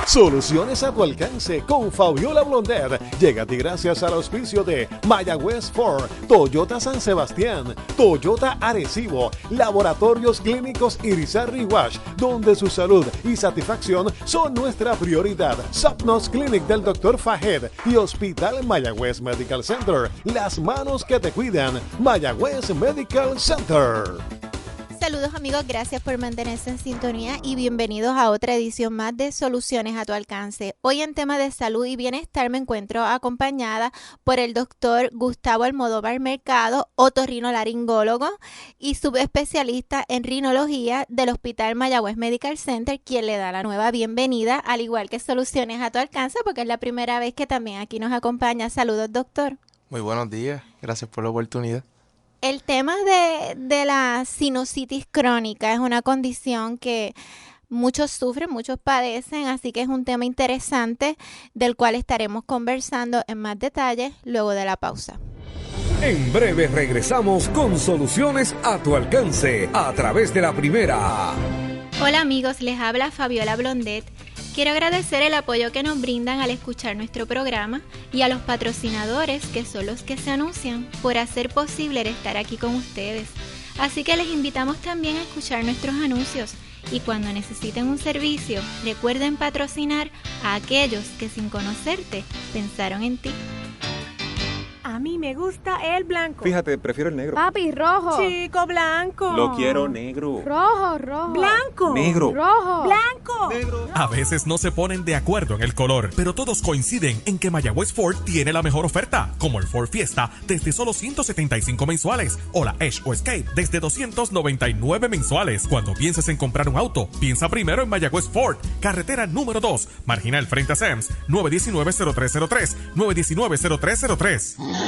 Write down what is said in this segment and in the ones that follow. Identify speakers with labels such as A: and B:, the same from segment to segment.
A: Soluciones a tu alcance con Fabiola Blondet. Llega a ti gracias al auspicio de Mayagüez Ford, Toyota San Sebastián, Toyota Arecibo, Laboratorios Clínicos Irizarry Wash, donde su salud y satisfacción son nuestra prioridad. Sapnos Clinic del Dr. Fahed y Hospital Mayagüez Medical Center. Las manos que te cuidan. Mayagüez Medical Center.
B: Saludos amigos, gracias por mantenerse en sintonía y bienvenidos a otra edición más de Soluciones a tu alcance. Hoy en tema de salud y bienestar me encuentro acompañada por el doctor Gustavo Almodóvar Mercado, otorrinolaringólogo y subespecialista en rinología del Hospital Mayagüez Medical Center, quien le da la nueva bienvenida, al igual que Soluciones a tu alcance, porque es la primera vez que también aquí nos acompaña. Saludos, doctor.
C: Muy buenos días, gracias por la oportunidad.
B: El tema de la sinusitis crónica es una condición que muchos sufren, muchos padecen, así que es un tema interesante del cual estaremos conversando en más detalle luego de la pausa.
D: En breve regresamos con Soluciones a tu alcance a través de la primera.
B: Hola amigos, les habla Fabiola Blondet. Quiero agradecer el apoyo que nos brindan al escuchar nuestro programa y a los patrocinadores, que son los que se anuncian, por hacer posible estar aquí con ustedes. Así que les invitamos también a escuchar nuestros anuncios y cuando necesiten un servicio, recuerden patrocinar a aquellos que sin conocerte pensaron en ti.
E: A mí me gusta el blanco.
F: Fíjate, prefiero el negro.
E: Papi, rojo. Chico, blanco.
F: Lo quiero negro.
E: Rojo, rojo. Blanco.
F: Negro.
E: Rojo. Blanco.
F: Negro.
G: A veces no se ponen de acuerdo en el color, pero todos coinciden en que Mayagüez Ford tiene la mejor oferta, como el Ford Fiesta desde solo $175 mensuales o la Edge o Escape desde $299 mensuales. Cuando pienses en comprar un auto, piensa primero en Mayagüez Ford, carretera número 2, marginal frente a Sams, 919-0303, 919-0303.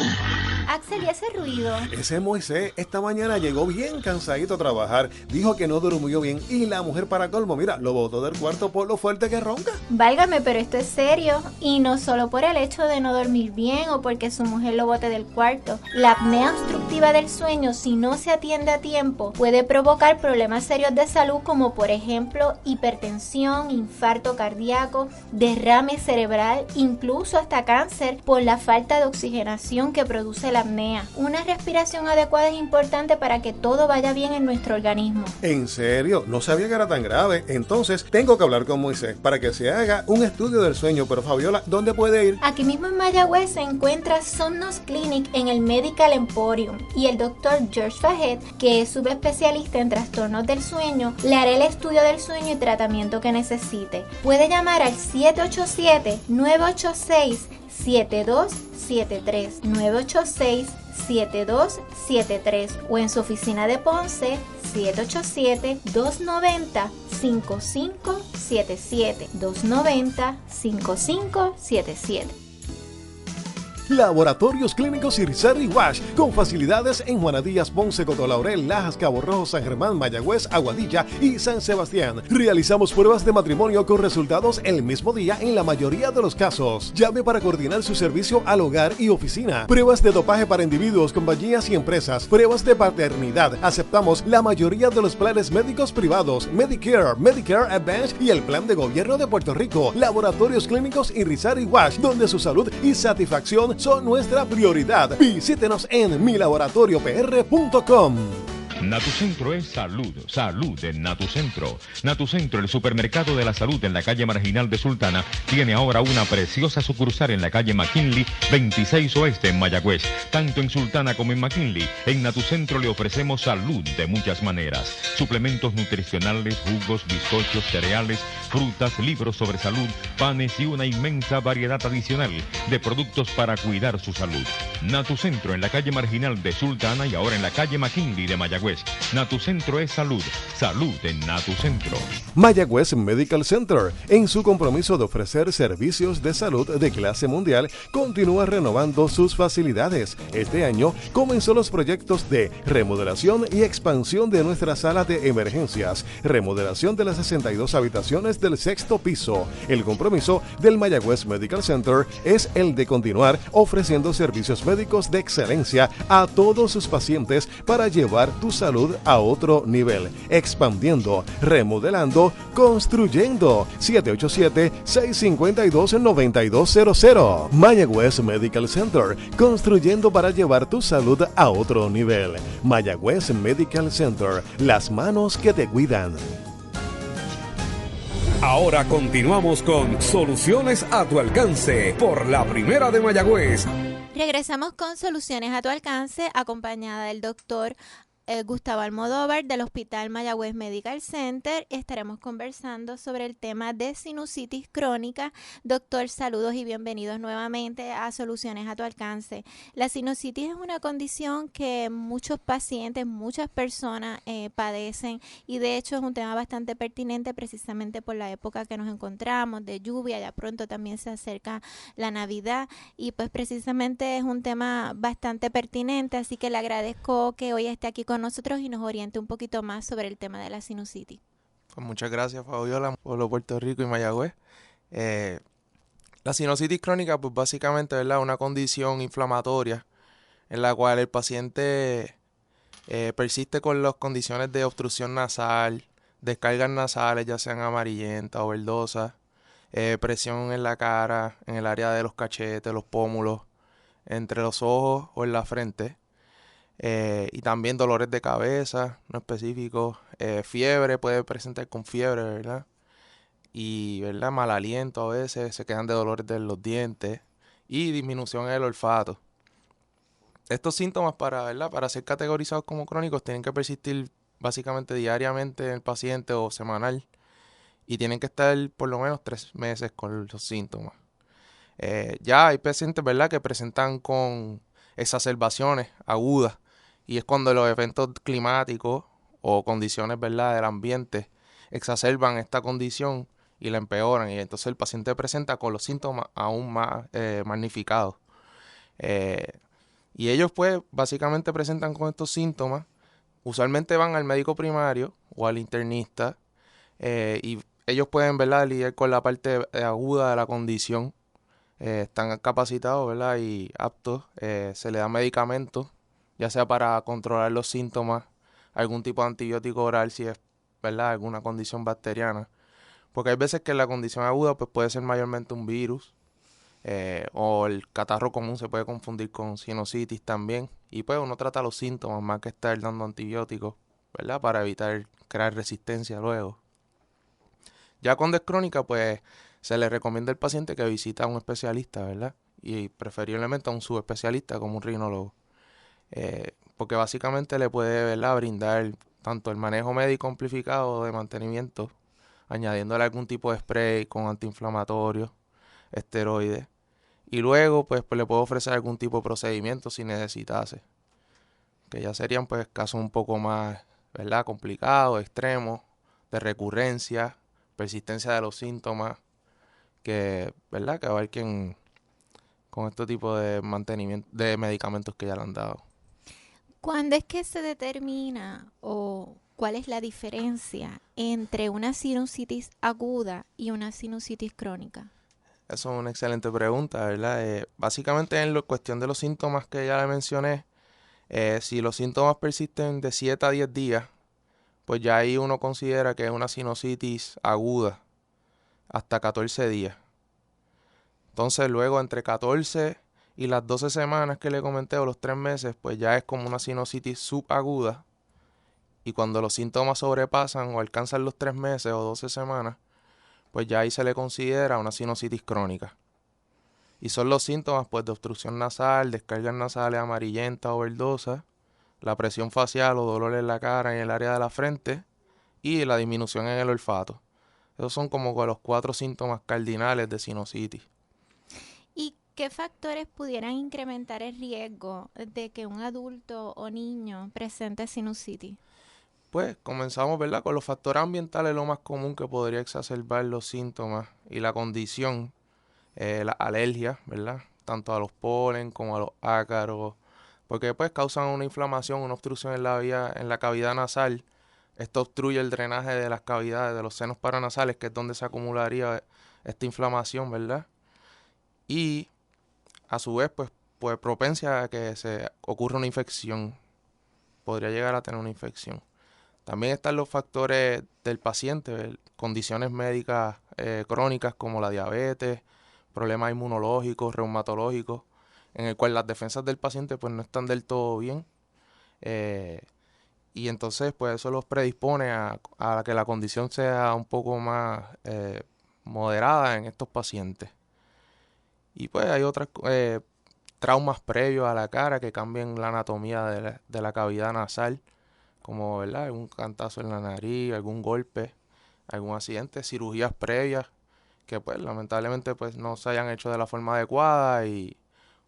B: Axel, ¿y ese ruido?
A: Ese Moisés esta mañana llegó bien cansadito a trabajar. Dijo que no durmió bien y la mujer para colmo, mira, lo botó del cuarto por lo fuerte que ronca.
B: Válgame, pero esto es serio. Y no solo por el hecho de no dormir bien o porque su mujer lo bote del cuarto. La apnea obstructiva del sueño, si no se atiende a tiempo, puede provocar problemas serios de salud como por ejemplo hipertensión, infarto cardíaco, derrame cerebral, incluso hasta cáncer por la falta de oxigenación que produce la apnea. Una respiración adecuada es importante para que todo vaya bien en nuestro organismo.
A: ¿En serio? No sabía que era tan grave. Entonces tengo que hablar con Moisés para que se haga un estudio del sueño. Pero Fabiola, ¿dónde puede ir?
B: Aquí mismo en Mayagüez se encuentra Somnos Clinic en el Medical Emporium y el doctor George Fahed, que es subespecialista en trastornos del sueño, le hará el estudio del sueño y tratamiento que necesite. Puede llamar al 787-986-7273, 986-7273 o en su oficina de Ponce 787-290-5577, 290-5577.
A: Laboratorios Clínicos Irizarry Wash, con facilidades en Juana Díaz, Ponce, Coto Laurel, Lajas, Cabo Rojo, San Germán, Mayagüez, Aguadilla y San Sebastián. Realizamos pruebas de matrimonio con resultados el mismo día en la mayoría de los casos. Llame para coordinar su servicio al hogar y oficina. Pruebas de dopaje para individuos, compañías y empresas. Pruebas de paternidad. Aceptamos la mayoría de los planes médicos privados, Medicare, Medicare Advantage y el Plan de Gobierno de Puerto Rico. Laboratorios Clínicos Irizarry Wash, donde su salud y satisfacción son nuestra prioridad. Visítenos en milaboratoriopr.com.
H: Natucentro es salud, salud en Natucentro. Natucentro, el supermercado de la salud en la calle Marginal de Sultana, tiene ahora una preciosa sucursal en la calle McKinley, 26 Oeste en Mayagüez. Tanto en Sultana como en McKinley, en Natucentro le ofrecemos salud de muchas maneras. Suplementos nutricionales, jugos, bizcochos, cereales, frutas, libros sobre salud, panes y una inmensa variedad adicional de productos para cuidar su salud. Natucentro en la calle Marginal de Sultana y ahora en la calle McKinley de Mayagüez. Natucentro es salud, salud en Natucentro.
A: Mayagüez Medical Center, en su compromiso de ofrecer servicios de salud de clase mundial, continúa renovando sus facilidades. Este año comenzó los proyectos de remodelación y expansión de nuestra sala de emergencias, remodelación de las 62 habitaciones desde el 6º piso. El compromiso del Mayagüez Medical Center es el de continuar ofreciendo servicios médicos de excelencia a todos sus pacientes para llevar tu salud a otro nivel, expandiendo, remodelando, construyendo. 787-652-9200. Mayagüez Medical Center, construyendo para llevar tu salud a otro nivel. Mayagüez Medical Center, las manos que te cuidan.
D: Ahora continuamos con Soluciones a tu alcance por la Primera de Mayagüez.
B: Regresamos con Soluciones a tu alcance, acompañada del doctor Gustavo Almodóvar del Hospital Mayagüez Medical Center. Estaremos conversando sobre el tema de sinusitis crónica. Doctor, saludos y bienvenidos nuevamente a Soluciones a tu alcance. La sinusitis es una condición que muchos pacientes, muchas personas padecen, y de hecho es un tema bastante pertinente precisamente por la época que nos encontramos de lluvia. Ya pronto también se acerca la Navidad y pues precisamente es un tema bastante pertinente, así que le agradezco que hoy esté aquí con nosotros y nos oriente un poquito más sobre el tema de la sinusitis.
C: Pues muchas gracias, Fabiola, pueblo de Puerto Rico y Mayagüez. La sinusitis crónica, pues básicamente, ¿verdad?, una condición inflamatoria en la cual el paciente persiste con las condiciones de obstrucción nasal, descargas nasales, ya sean amarillentas o verdosas, presión en la cara, en el área de los cachetes, los pómulos, entre los ojos o en la frente. Y también dolores de cabeza, no específicos, fiebre, puede presentar con fiebre, ¿verdad? Y, ¿verdad?, mal aliento a veces, se quedan de dolores de los dientes y disminución en el olfato. Estos síntomas para ser categorizados como crónicos tienen que persistir básicamente diariamente en el paciente o semanal, y tienen que estar por lo menos 3 meses con los síntomas. Ya hay pacientes, ¿verdad?, que presentan con exacerbaciones agudas, y es cuando los eventos climáticos o condiciones, ¿verdad?, del ambiente exacerban esta condición y la empeoran, y entonces el paciente presenta con los síntomas aún más magnificados. Y ellos pues básicamente presentan con estos síntomas, usualmente van al médico primario o al internista, y ellos pueden, ¿verdad?, lidiar con la parte aguda de la condición. Están capacitados, ¿verdad?, y aptos. Se le da medicamentos, ya sea para controlar los síntomas, algún tipo de antibiótico oral si es, ¿verdad?, alguna condición bacteriana. Porque hay veces que la condición aguda pues puede ser mayormente un virus, o el catarro común se puede confundir con sinusitis también. Y pues uno trata los síntomas más que estar dando antibióticos, ¿verdad?, para evitar crear resistencia luego. Ya cuando es crónica, pues se le recomienda al paciente que visite a un especialista, ¿verdad? Y preferiblemente a un subespecialista como un rinólogo. Porque básicamente le puede, ¿verdad?, brindar tanto el manejo médico amplificado de mantenimiento, añadiéndole algún tipo de spray con antiinflamatorios, esteroides. Y luego pues le puede ofrecer algún tipo de procedimiento si necesitase. Que ya serían pues casos un poco más, ¿verdad?, complicados, extremos, de recurrencia, persistencia de los síntomas, que, ¿verdad?, que abarquen con este tipo de mantenimiento de medicamentos que ya le han dado.
B: ¿Cuándo es que se determina o cuál es la diferencia entre una sinusitis aguda y una sinusitis crónica?
C: Eso es una excelente pregunta, ¿verdad? Básicamente en cuestión de los síntomas que ya le mencioné, si los síntomas persisten de 7 a 10 días, pues ya ahí uno considera que es una sinusitis aguda hasta 14 días. Entonces luego entre 14 y las 12 semanas que le comenté, o los 3 meses, pues ya es como una sinusitis subaguda. Y cuando los síntomas sobrepasan o alcanzan los 3 meses o 12 semanas, pues ya ahí se le considera una sinusitis crónica. Y son los síntomas pues de obstrucción nasal, descargas nasales amarillentas o verdosas, la presión facial o dolor en la cara y en el área de la frente, y la disminución en el olfato. Esos son como los 4 síntomas cardinales de sinusitis.
B: ¿Y qué factores pudieran incrementar el riesgo de que un adulto o niño presente sinusitis?
C: Pues comenzamos, ¿verdad?, con los factores ambientales, lo más común que podría exacerbar los síntomas y la condición, la alergia, ¿verdad?, tanto a los polen como a los ácaros, porque pues causan una inflamación, una obstrucción en la cavidad nasal, esto obstruye el drenaje de las cavidades de los senos paranasales, que es donde se acumularía esta inflamación, ¿verdad? Y a su vez, pues propensa a que se ocurra una infección. Podría llegar a tener una infección. También están los factores del paciente, condiciones médicas crónicas como la diabetes, problemas inmunológicos, reumatológicos, en el cual las defensas del paciente pues no están del todo bien. Y entonces pues eso los predispone a que la condición sea un poco más moderada en estos pacientes. Y pues hay otras traumas previos a la cara que cambian la anatomía de la cavidad nasal, como, ¿verdad?, algún cantazo en la nariz, algún golpe, algún accidente, cirugías previas que pues lamentablemente pues no se hayan hecho de la forma adecuada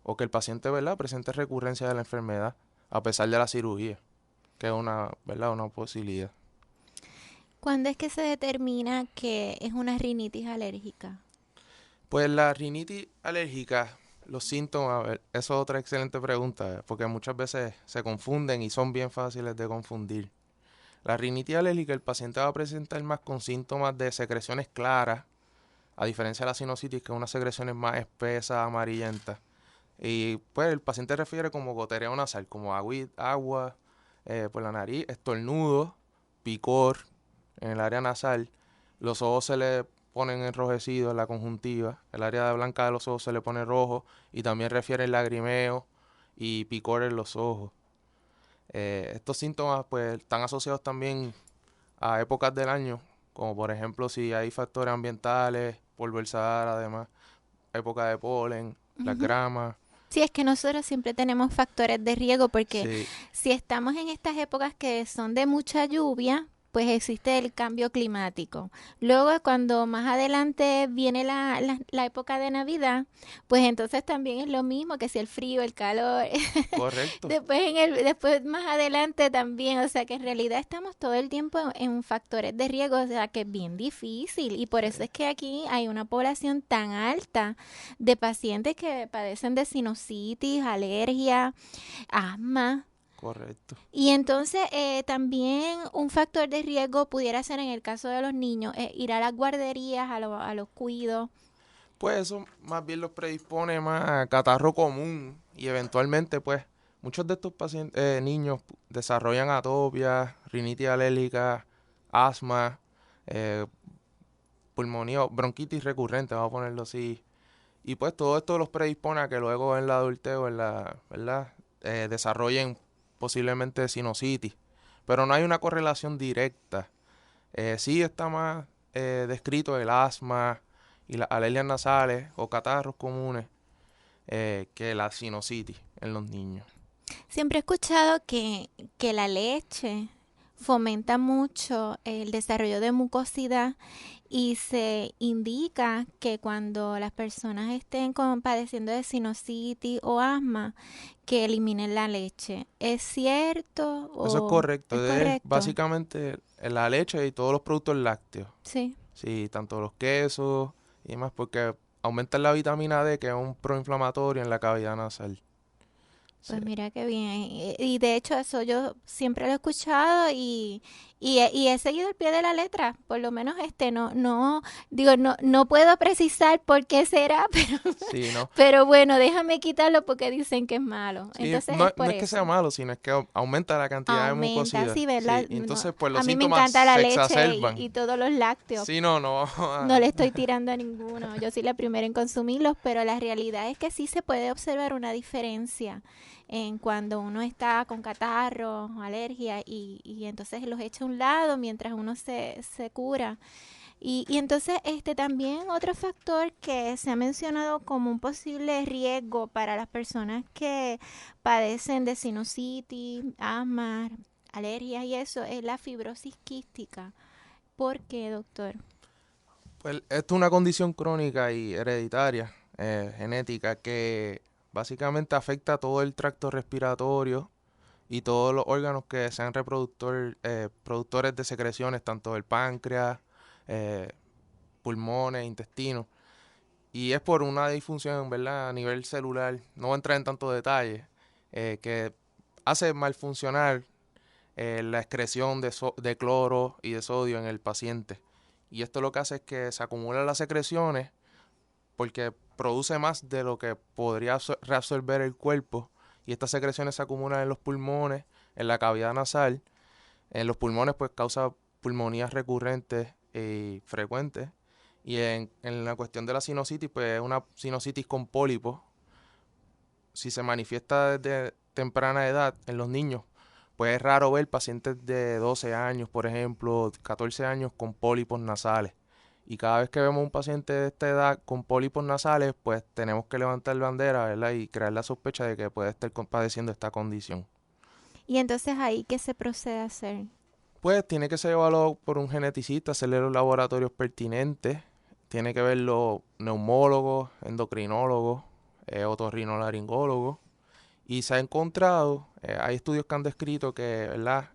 C: o que el paciente, ¿verdad?, presente recurrencia de la enfermedad a pesar de la cirugía, que es ¿verdad?, una posibilidad.
B: ¿Cuándo es que se determina que es una rinitis alérgica?
C: Pues la rinitis alérgica, los síntomas, a ver, eso es otra excelente pregunta, porque muchas veces se confunden y son bien fáciles de confundir. La rinitis alérgica, el paciente va a presentar más con síntomas de secreciones claras, a diferencia de la sinusitis, que es unas secreciones más espesas, amarillentas. Y pues el paciente refiere como goteo nasal, como agua por la nariz, estornudo, picor en el área nasal, los ojos se le ponen enrojecidos en la conjuntiva, el área blanca de los ojos se le pone rojo y también refiere lagrimeo y picor en los ojos. Estos síntomas pues están asociados también a épocas del año, como por ejemplo si hay factores ambientales, polvo del Sahara, además, época de polen, las gramas.
B: Sí, es que nosotros siempre tenemos factores de riesgo porque
C: Sí,
B: si estamos en estas épocas que son de mucha lluvia, pues existe el cambio climático. Luego, cuando más adelante viene la época de Navidad, pues entonces también es lo mismo que si el frío, el calor.
C: correcto.
B: Después más adelante también, o sea que en realidad estamos todo el tiempo en factores de riesgo, o sea que es bien difícil y por eso es que aquí hay una población tan alta de pacientes que padecen de sinusitis, alergia, asma.
C: Correcto.
B: Y entonces también un factor de riesgo pudiera ser en el caso de los niños, ir a las guarderías, a los cuidos.
C: Pues eso más bien los predispone más a catarro común y eventualmente pues muchos de estos pacientes, niños desarrollan atopia, rinitis alérgica, asma, pulmonía, bronquitis recurrente, vamos a ponerlo así. Y pues todo esto los predispone a que luego en la adultez o ¿verdad?, desarrollen posiblemente sinusitis. Pero no hay una correlación directa. Sí está más descrito el asma y las alergias nasales o catarros comunes que la sinusitis en los niños.
B: Siempre he escuchado que la leche fomenta mucho el desarrollo de mucosidad y se indica que cuando las personas estén padeciendo de sinusitis o asma, que eliminen la leche. ¿Es cierto o
C: Eso es correcto.
B: es
C: Es
B: correcto?
C: básicamente la leche y todos los productos lácteos.
B: Sí.
C: Sí, tanto los quesos y demás, porque aumentan la vitamina D, que es un proinflamatorio en la cavidad nasal.
B: Pues
C: Sí.
B: mira qué bien. Y de hecho eso yo siempre lo he escuchado y he seguido el pie de la letra. Por lo menos no puedo precisar por qué será,
C: Sí, ¿no?
B: pero bueno, déjame quitarlo porque dicen que es malo.
C: Sí,
B: Entonces
C: no,
B: es por
C: no es que sea
B: eso.
C: malo, sino es que aumenta la cantidad de
B: Aumenta,
C: mucosidad.
B: sí, ¿verdad?
C: Sí, entonces
B: No,
C: pues los
B: a mí me
C: síntomas
B: encanta la
C: se
B: leche
C: exacerban.
B: y todos los lácteos.
C: Sí, no vamos
B: No le estoy tirando a ninguno. Yo soy la primera en consumirlos, pero la realidad es que sí se puede observar una diferencia en cuando uno está con catarro, alergia y entonces los echa a un lado mientras uno se cura. Y entonces también otro factor que se ha mencionado como un posible riesgo para las personas que padecen de sinusitis, asma, alergias y eso es la fibrosis quística. ¿Por qué, doctor?
C: Pues esto es una condición crónica y hereditaria, genética, que básicamente afecta todo el tracto respiratorio y todos los órganos que sean productores de secreciones, tanto del páncreas, pulmones, intestinos. Y es por una disfunción, ¿verdad?, a nivel celular, no voy a entrar en tanto detalle, que hace mal funcionar la excreción de cloro y de sodio en el paciente. Y esto lo que hace es que se acumulan las secreciones porque produce más de lo que podría reabsorber el cuerpo. Y estas secreciones se acumulan en los pulmones, en la cavidad nasal. En los pulmones pues causa pulmonías recurrentes y frecuentes. Y en la cuestión de la sinusitis, pues es una sinusitis con pólipos. Si se manifiesta desde temprana edad en los niños, pues es raro ver pacientes de 12 años, por ejemplo, 14 años con pólipos nasales. Y cada vez que vemos un paciente de esta edad con pólipos nasales, pues tenemos que levantar bandera, ¿verdad? Y crear la sospecha de que puede estar padeciendo esta condición.
B: Y entonces ahí, ¿qué se procede a hacer?
C: Pues tiene que ser evaluado por un geneticista, hacerle los laboratorios pertinentes. Tiene que verlo neumólogos, endocrinólogos, otorrinolaringólogos. Y se ha encontrado, hay estudios que han descrito que, ¿verdad?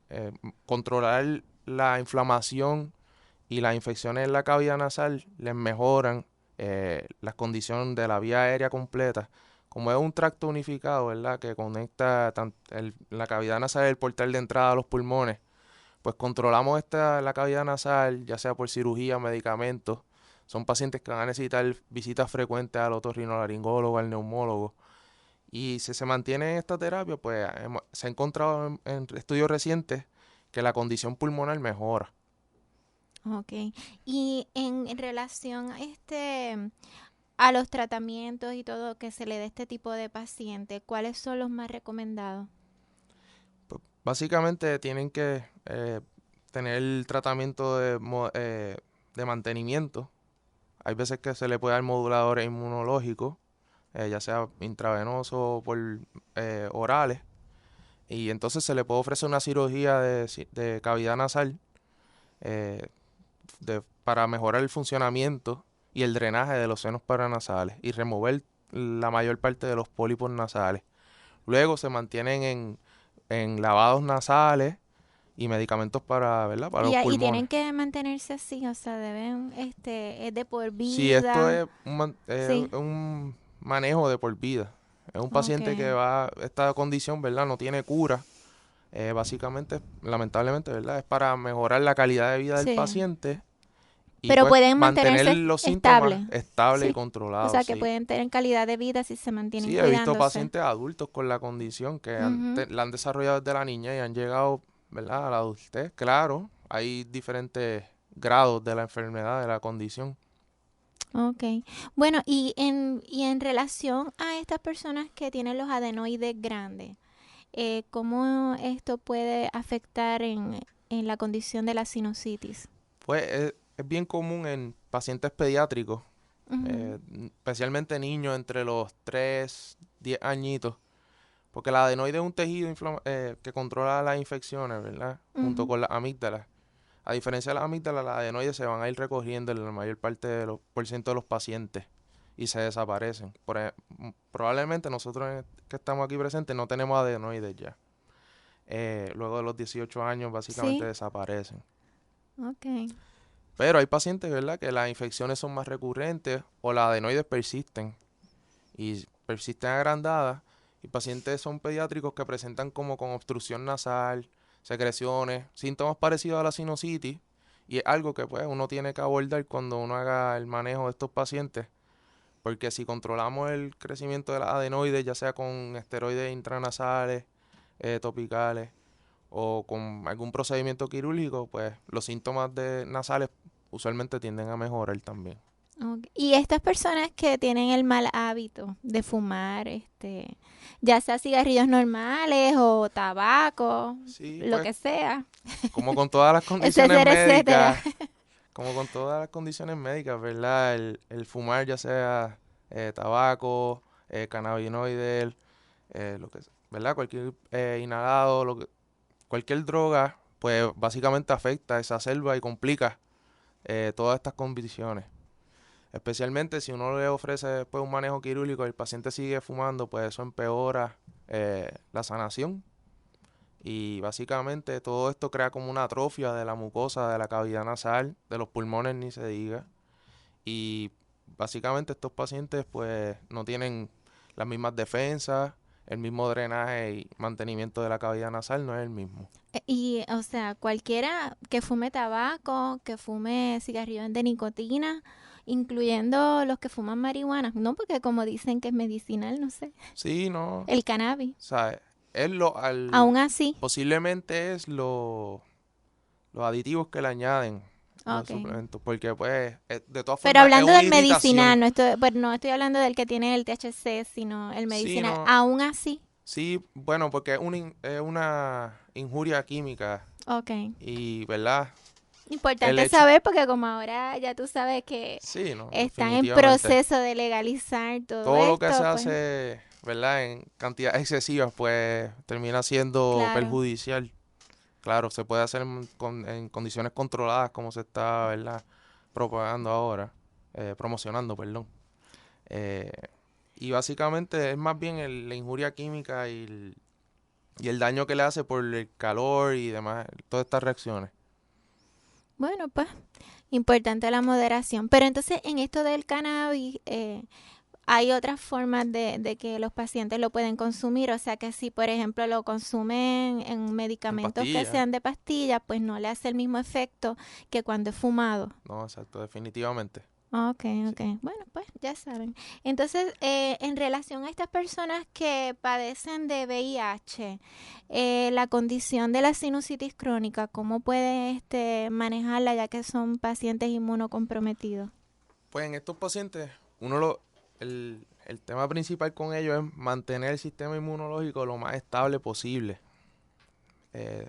C: Controlar la inflamación y las infecciones en la cavidad nasal les mejoran las condiciones de la vía aérea completa. Como es un tracto unificado, ¿verdad? Que conecta la cavidad nasal y el portal de entrada a los pulmones, pues controlamos la cavidad nasal, ya sea por cirugía, medicamentos. Son pacientes que van a necesitar visitas frecuentes al otorrinolaringólogo, al neumólogo. Y si se mantiene esta terapia, pues se ha encontrado en estudios recientes que la condición pulmonar mejora.
B: Ok. Y en relación a los tratamientos y todo que se le dé a este tipo de paciente, ¿cuáles son los más recomendados?
C: Pues básicamente tienen que tener el tratamiento de mantenimiento. Hay veces que se le puede dar moduladores inmunológicos, ya sea intravenoso o por orales. Y entonces se le puede ofrecer una cirugía de cavidad nasal para mejorar el funcionamiento y el drenaje de los senos paranasales y remover la mayor parte de los pólipos nasales. Luego se mantienen en lavados nasales y medicamentos ¿verdad? Para los pulmones.
B: Y tienen que mantenerse así, o sea, deben, es de por vida.
C: Sí, esto es
B: Sí.
C: un manejo de por vida. Es un paciente que esta condición, ¿verdad? No tiene cura. Básicamente, lamentablemente, ¿verdad? Es para mejorar la calidad de vida del paciente. Y
B: pero
C: pues,
B: pueden mantenerse
C: mantener los síntomas estables y controlados.
B: O sea, que pueden tener calidad de vida si se mantienen
C: cuidándose. Sí, he visto pacientes adultos con la condición que la han desarrollado desde la niñez y han llegado, ¿verdad? A la adultez. Claro, hay diferentes grados de la enfermedad, de la condición.
B: Ok. Bueno, y en relación a estas personas que tienen los adenoides grandes, ¿cómo esto puede afectar en la condición de la sinusitis?
C: Pues es bien común en pacientes pediátricos, especialmente niños entre los 3, 10 añitos, porque la adenoide es un tejido que controla las infecciones, ¿verdad? Junto con las amígdalas. A diferencia de las amígdalas, las adenoides se van a ir recogiendo en la mayor parte de los % de los pacientes y se desaparecen. Probablemente nosotros que estamos aquí presentes no tenemos adenoides ya. Luego de los 18 años básicamente desaparecen.
B: Ok.
C: Pero hay pacientes, ¿verdad?, que las infecciones son más recurrentes o las adenoides persisten y persisten agrandadas. Y pacientes son pediátricos que presentan como con obstrucción nasal, secreciones, síntomas parecidos a la sinusitis. Y es algo que pues uno tiene que abordar cuando uno haga el manejo de estos pacientes. Porque si controlamos el crecimiento de las adenoides, ya sea con esteroides intranasales, topicales o con algún procedimiento quirúrgico, pues los síntomas nasales usualmente tienden a mejorar también.
B: Okay. Y estas personas que tienen el mal hábito de fumar, ya sea cigarrillos normales o tabaco, lo
C: pues,
B: que sea.
C: Como con todas las condiciones médicas, como con todas las condiciones médicas, ¿verdad? El fumar, ya sea tabaco, cannabinoides, ¿verdad? Cualquier inhalado, cualquier droga, pues básicamente afecta, exacerba y complica todas estas condiciones. Especialmente si uno le ofrece después un manejo quirúrgico y el paciente sigue fumando, pues eso empeora la sanación. Y básicamente todo esto crea como una atrofia de la mucosa, de la cavidad nasal, de los pulmones ni se diga. Y básicamente estos pacientes pues no tienen las mismas defensas, el mismo drenaje y mantenimiento de la cavidad nasal no es el mismo.
B: Y, o sea, cualquiera que fume tabaco, que fume cigarrillo de nicotina, incluyendo los que fuman marihuana, no, porque como dicen que es medicinal, no sé,
C: Sí, no.
B: el cannabis,
C: O sea, es
B: aún así,
C: posiblemente es los aditivos que le añaden los
B: ok.
C: suplementos, porque pues de todas
B: Pero
C: formas es
B: hablando
C: una
B: del medicinal,
C: irritación.
B: no estoy hablando del que tiene el THC, sino el
C: Sí,
B: medicinal,
C: no,
B: aún así,
C: sí, bueno, porque es una injuria química
B: ok.
C: y, ¿verdad? El
B: Importante
C: hecho,
B: saber porque como ahora ya tú sabes que
C: sí, no,
B: están en
C: definitivamente.
B: proceso de legalizar todo
C: Todo lo que se
B: esto, pues
C: hace, ¿verdad? En cantidades excesivas, pues termina siendo
B: claro.
C: perjudicial. Claro, se puede hacer en condiciones controladas como se está, ¿verdad? Propagando ahora, promocionando, perdón. Eh, y básicamente es más bien la injuria química y el daño que le hace por el calor y demás, todas estas reacciones.
B: Bueno, pues importante la moderación. Pero entonces en esto del cannabis hay otras formas de que los pacientes lo pueden consumir. O sea que si por ejemplo lo consumen en
C: En
B: medicamentos que
C: pastillas,
B: sean de pastillas, pues no le hace el mismo efecto que cuando es fumado.
C: no, exacto, definitivamente.
B: Ok,
C: Sí.
B: ok. Bueno, pues ya saben. Entonces, en relación a estas personas que padecen de VIH, la condición de la sinusitis crónica, ¿cómo puede manejarla ya que son pacientes inmunocomprometidos?
C: Pues en estos pacientes, el tema principal con ellos es mantener el sistema inmunológico lo más estable posible.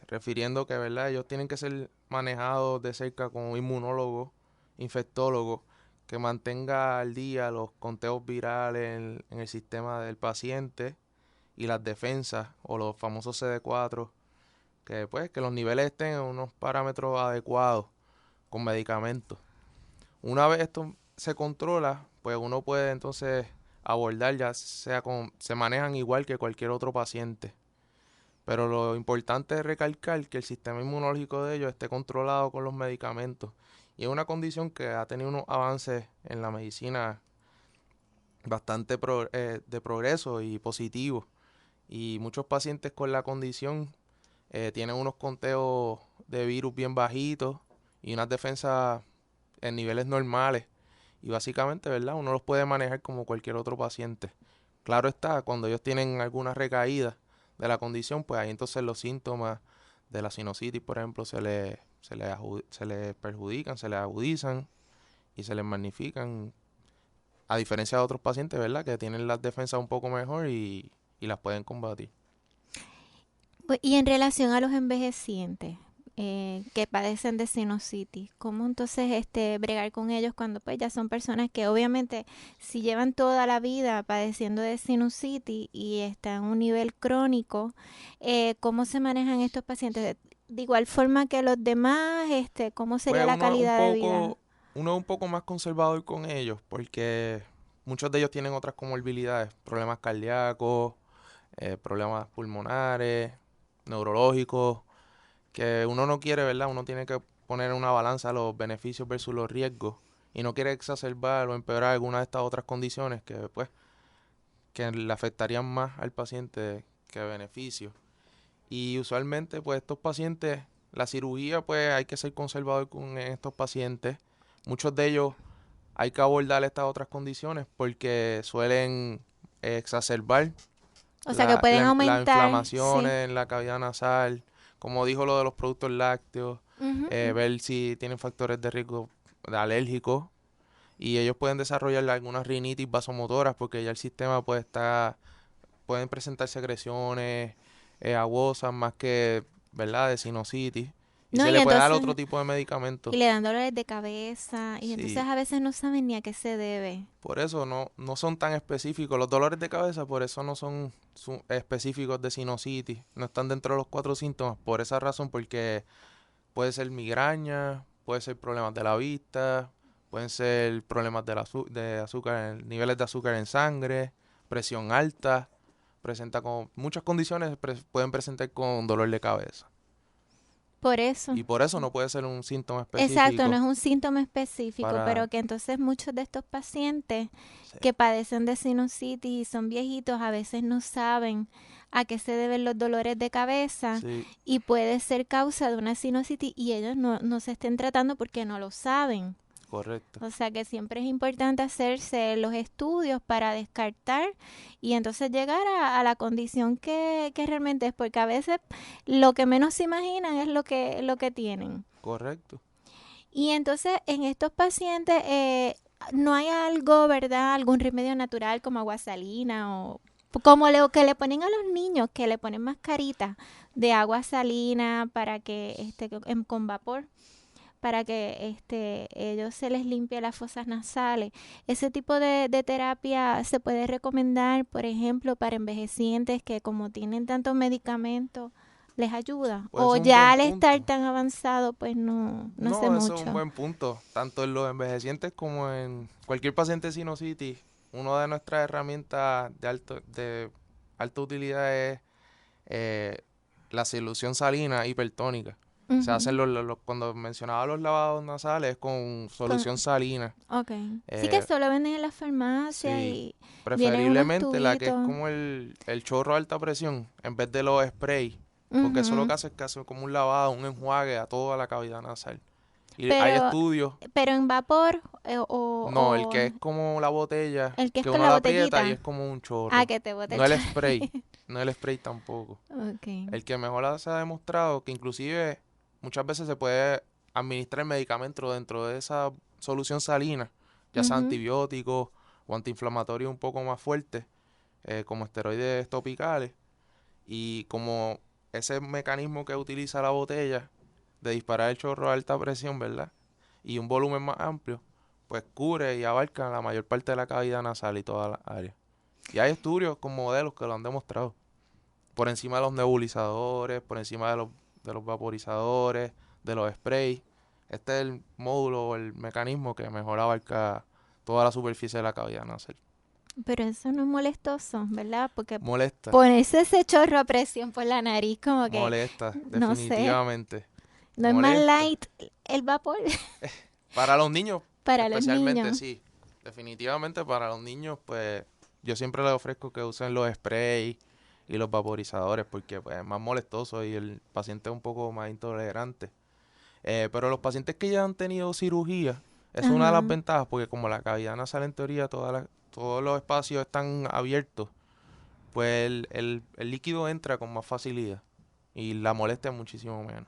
C: Refiriendo que, ¿verdad? Ellos tienen que ser manejados de cerca con un inmunólogo, infectólogo, que mantenga al día los conteos virales en el sistema del paciente y las defensas o los famosos CD4, que pues que los niveles estén en unos parámetros adecuados con medicamentos. Una vez esto se controla, pues uno puede entonces abordar, se manejan igual que cualquier otro paciente. Pero lo importante es recalcar que el sistema inmunológico de ellos esté controlado con los medicamentos. Y es una condición que ha tenido unos avances en la medicina bastante de progreso y positivo. Y muchos pacientes con la condición tienen unos conteos de virus bien bajitos y unas defensas en niveles normales. Y básicamente, ¿verdad? Uno los puede manejar como cualquier otro paciente. Claro está, cuando ellos tienen alguna recaída de la condición, pues ahí entonces los síntomas de la sinusitis, por ejemplo, se les perjudican, se les agudizan y se les magnifican, a diferencia de otros pacientes, ¿verdad? Que tienen las defensas un poco mejor y las pueden combatir.
B: Y en relación a los envejecientes que padecen de sinusitis, ¿cómo entonces bregar con ellos cuando pues ya son personas que obviamente si llevan toda la vida padeciendo de sinusitis y están en un nivel crónico, ¿cómo se manejan estos pacientes? De igual forma que los demás, ¿cómo sería
C: Pues
B: la calidad de vida?
C: uno es un poco más conservador con ellos porque muchos de ellos tienen otras comorbilidades, problemas cardíacos, problemas pulmonares, neurológicos, que uno no quiere, ¿verdad? Uno tiene que poner en una balanza los beneficios versus los riesgos y no quiere exacerbar o empeorar alguna de estas otras condiciones que, pues, que le afectarían más al paciente que beneficios. Y usualmente, pues, estos pacientes, la cirugía, pues, hay que ser conservador con estos pacientes. Muchos de ellos hay que abordar estas otras condiciones porque suelen exacerbar
B: O sea, que pueden
C: las
B: aumentar, sí.
C: inflamaciones en la cavidad nasal, como dijo lo de los productos lácteos,
B: Ujú, ujú.
C: ver si tienen factores de riesgo alérgicos y ellos pueden desarrollar algunas rinitis vasomotoras porque ya el sistema pueden presentar secreciones aguosas más que, ¿verdad?, de sinusitis y
B: No,
C: se
B: y
C: le puede dar
B: entonces,
C: otro tipo de
B: y
C: medicamentos.
B: le dan dolores de cabeza, y entonces
C: Sí,
B: a veces no saben ni a qué se debe.
C: por eso no son tan específicos. Los dolores de cabeza, por eso no son específicos de sinusitis. No están dentro de los 4 síntomas. Por esa razón, porque puede ser migraña, puede ser problemas de la vista, pueden ser problemas de azúcar, niveles de azúcar en sangre, presión alta. Presenta con muchas condiciones pueden presentar con dolor de cabeza.
B: Por eso.
C: Y por eso no puede ser un síntoma específico.
B: Exacto, no es un síntoma específico,
C: para-
B: pero que entonces muchos de estos pacientes
C: Sí.
B: que padecen de sinusitis y son viejitos a veces no saben a qué se deben los dolores de cabeza
C: Sí,
B: y puede ser causa de una sinusitis y ellos no se estén tratando porque no lo saben.
C: correcto.
B: O sea que siempre es importante hacerse los estudios para descartar y entonces llegar a la condición que realmente es, porque a veces lo que menos se imaginan es lo que tienen.
C: Correcto.
B: Y entonces en estos pacientes no hay algo, ¿verdad? Algún remedio natural como agua salina o como lo que le ponen a los niños, que le ponen mascarita de agua salina para que con vapor para que ellos se les limpie las fosas nasales. Ese tipo de terapia se puede recomendar, por ejemplo, para envejecientes que como tienen tantos medicamentos, les ayuda.
C: Pues
B: O
C: es un
B: ya
C: buen
B: al estar
C: punto.
B: tan avanzado, pues no hace
C: eso
B: mucho.
C: es un buen punto. Tanto en los envejecientes como en cualquier paciente de sinusitis, una de nuestras herramientas de alta utilidad es la solución salina hipertónica. Se hacen cuando mencionaba los lavados nasales con solución salina.
B: Ok. Sí que solo venden en la farmacia y vienen unos
C: Preferiblemente la que es
B: tubitos.
C: como el chorro de alta presión en vez de los sprays. Porque eso lo que hace es que hace como un lavado, un enjuague a toda la cavidad nasal. Y hay estudios.
B: Pero en vapor
C: No, el que es como la botella,
B: el que es
C: que
B: con
C: uno
B: la
C: la aprieta
B: botellita.
C: y es como un chorro.
B: Ah, que te bote
C: No el spray, no el spray tampoco.
B: Okay.
C: El que mejor se ha demostrado que inclusive muchas veces se puede administrar medicamento dentro de esa solución salina, ya sea antibióticos o antiinflamatorios un poco más fuertes, como esteroides topicales. Y como ese mecanismo que utiliza la botella de disparar el chorro a alta presión, ¿verdad? Y un volumen más amplio, pues cubre y abarca la mayor parte de la cavidad nasal y toda la área. Y hay estudios con modelos que lo han demostrado. Por encima de los nebulizadores, por encima de los vaporizadores, de los sprays. Este es el módulo o el mecanismo que mejor abarca toda la superficie de la cavidad nasal.
B: Pero eso no es molestoso, ¿verdad? Porque
C: Molesta.
B: ponerse ese chorro a presión por la nariz como que...
C: Molesta,
B: no sé.
C: definitivamente.
B: No es más light el vapor.
C: Para los niños,
B: Para los
C: especialmente,
B: niños.
C: sí. Definitivamente para los niños, pues yo siempre les ofrezco que usen los sprays y los vaporizadores porque pues, es más molestoso y el paciente es un poco más intolerante. Pero los pacientes que ya han tenido cirugía, es una de las ventajas porque como la cavidad nasal en teoría, todos los espacios están abiertos, pues el líquido entra con más facilidad y la molestia muchísimo menos.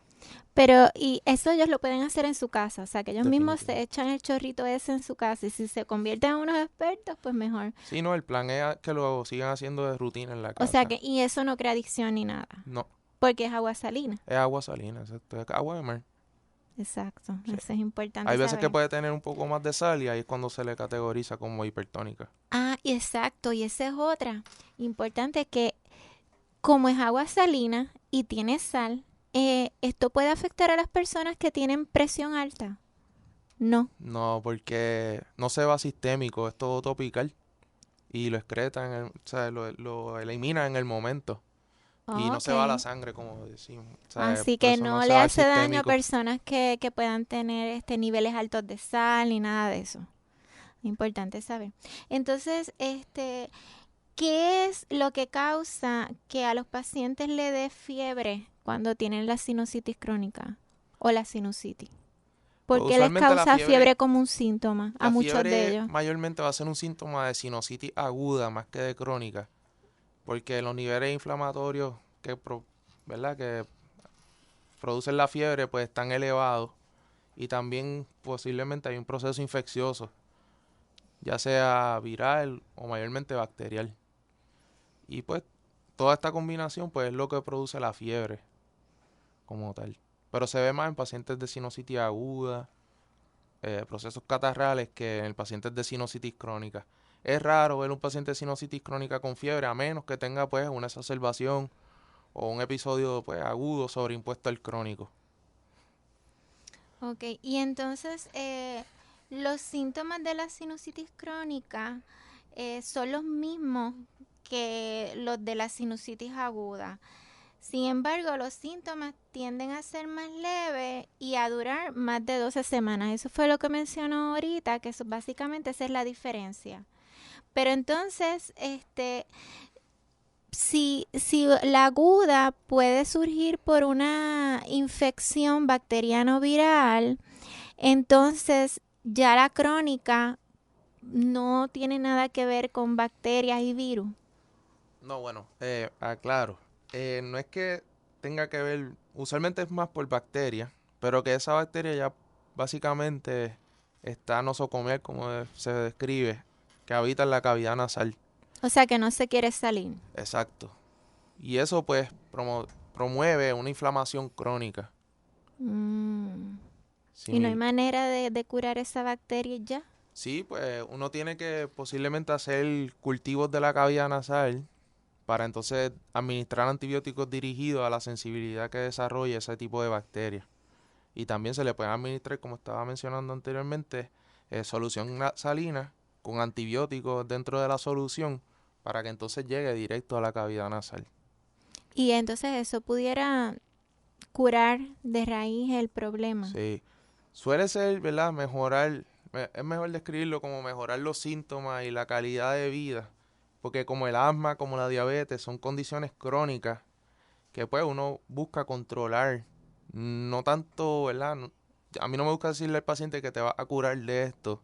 B: Pero, y eso ellos lo pueden hacer en su casa, o sea, que ellos mismos se echan el chorrito ese en su casa y si se convierten en unos expertos, pues mejor.
C: Sí, no, el plan es que lo sigan haciendo de rutina en la casa.
B: O sea, que y eso no crea adicción ni nada.
C: No.
B: Porque es agua salina.
C: Es agua salina, exacto, es agua de mar.
B: Exacto,
C: Sí.
B: eso es importante
C: Hay veces
B: saber.
C: que puede tener un poco más de sal y ahí es cuando se le categoriza como hipertónica.
B: Ah, y exacto, y esa es otra. Importante que como es agua salina y tiene sal, ¿esto puede afectar a las personas que tienen presión alta? No.
C: No, porque no se va sistémico, es todo topical. Y lo excretan, o sea, lo eliminan en el momento. Y no se va a la sangre, como decimos. O sea,
B: así
C: por
B: que
C: eso
B: no
C: se
B: le
C: va al
B: hace daño a
C: sistémico.
B: personas que puedan tener niveles altos de sal ni nada de eso. Importante saber. Entonces, ¿qué es lo que causa que a los pacientes le dé fiebre cuando tienen la sinusitis crónica o la sinusitis? ¿Por
C: Pues
B: qué les
C: usualmente la
B: causa fiebre como un síntoma a
C: La
B: muchos de
C: fiebre
B: ellos?
C: mayormente va a ser un síntoma de sinusitis aguda más que de crónica. Porque los niveles inflamatorios ¿verdad? que producen la fiebre pues están elevados. Y también posiblemente hay un proceso infeccioso, ya sea viral o mayormente bacterial. Y pues toda esta combinación pues es lo que produce la fiebre como tal. Pero se ve más en pacientes de sinusitis aguda, procesos catarrales que en el paciente de sinusitis crónica. Es raro ver un paciente de sinusitis crónica con fiebre a menos que tenga pues una exacerbación o un episodio pues agudo sobreimpuesto al crónico.
B: Ok, y entonces los síntomas de la sinusitis crónica son los mismos que los de la sinusitis aguda. Sin embargo, los síntomas tienden a ser más leves y a durar más de 12 semanas. Eso fue lo que mencionó ahorita, que eso, básicamente esa es la diferencia. Pero entonces, si la aguda puede surgir por una infección bacteriana o viral, entonces ya la crónica no tiene nada que ver con bacterias y virus.
C: No, bueno, aclaro. No es que tenga que ver, usualmente es más por bacterias, pero que esa bacteria ya básicamente está nosocomial, como se describe, que habita en la cavidad nasal.
B: O sea, que no se quiere salir.
C: Exacto. Y eso pues promueve una inflamación crónica.
B: ¿Y no hay manera de curar esa bacteria ya?
C: Sí, pues uno tiene que posiblemente hacer cultivos de la cavidad nasal para entonces administrar antibióticos dirigidos a la sensibilidad que desarrolla ese tipo de bacterias. Y también se le puede administrar, como estaba mencionando anteriormente, solución salina con antibióticos dentro de la solución para que entonces llegue directo a la cavidad nasal.
B: Y entonces eso pudiera curar de raíz el problema.
C: Sí, suele ser, ¿verdad? Mejorar, es mejor describirlo como mejorar los síntomas y la calidad de vida. Porque como el asma, como la diabetes, son condiciones crónicas que pues uno busca controlar. No tanto, ¿verdad? A mí no me gusta decirle al paciente que te va a curar de esto,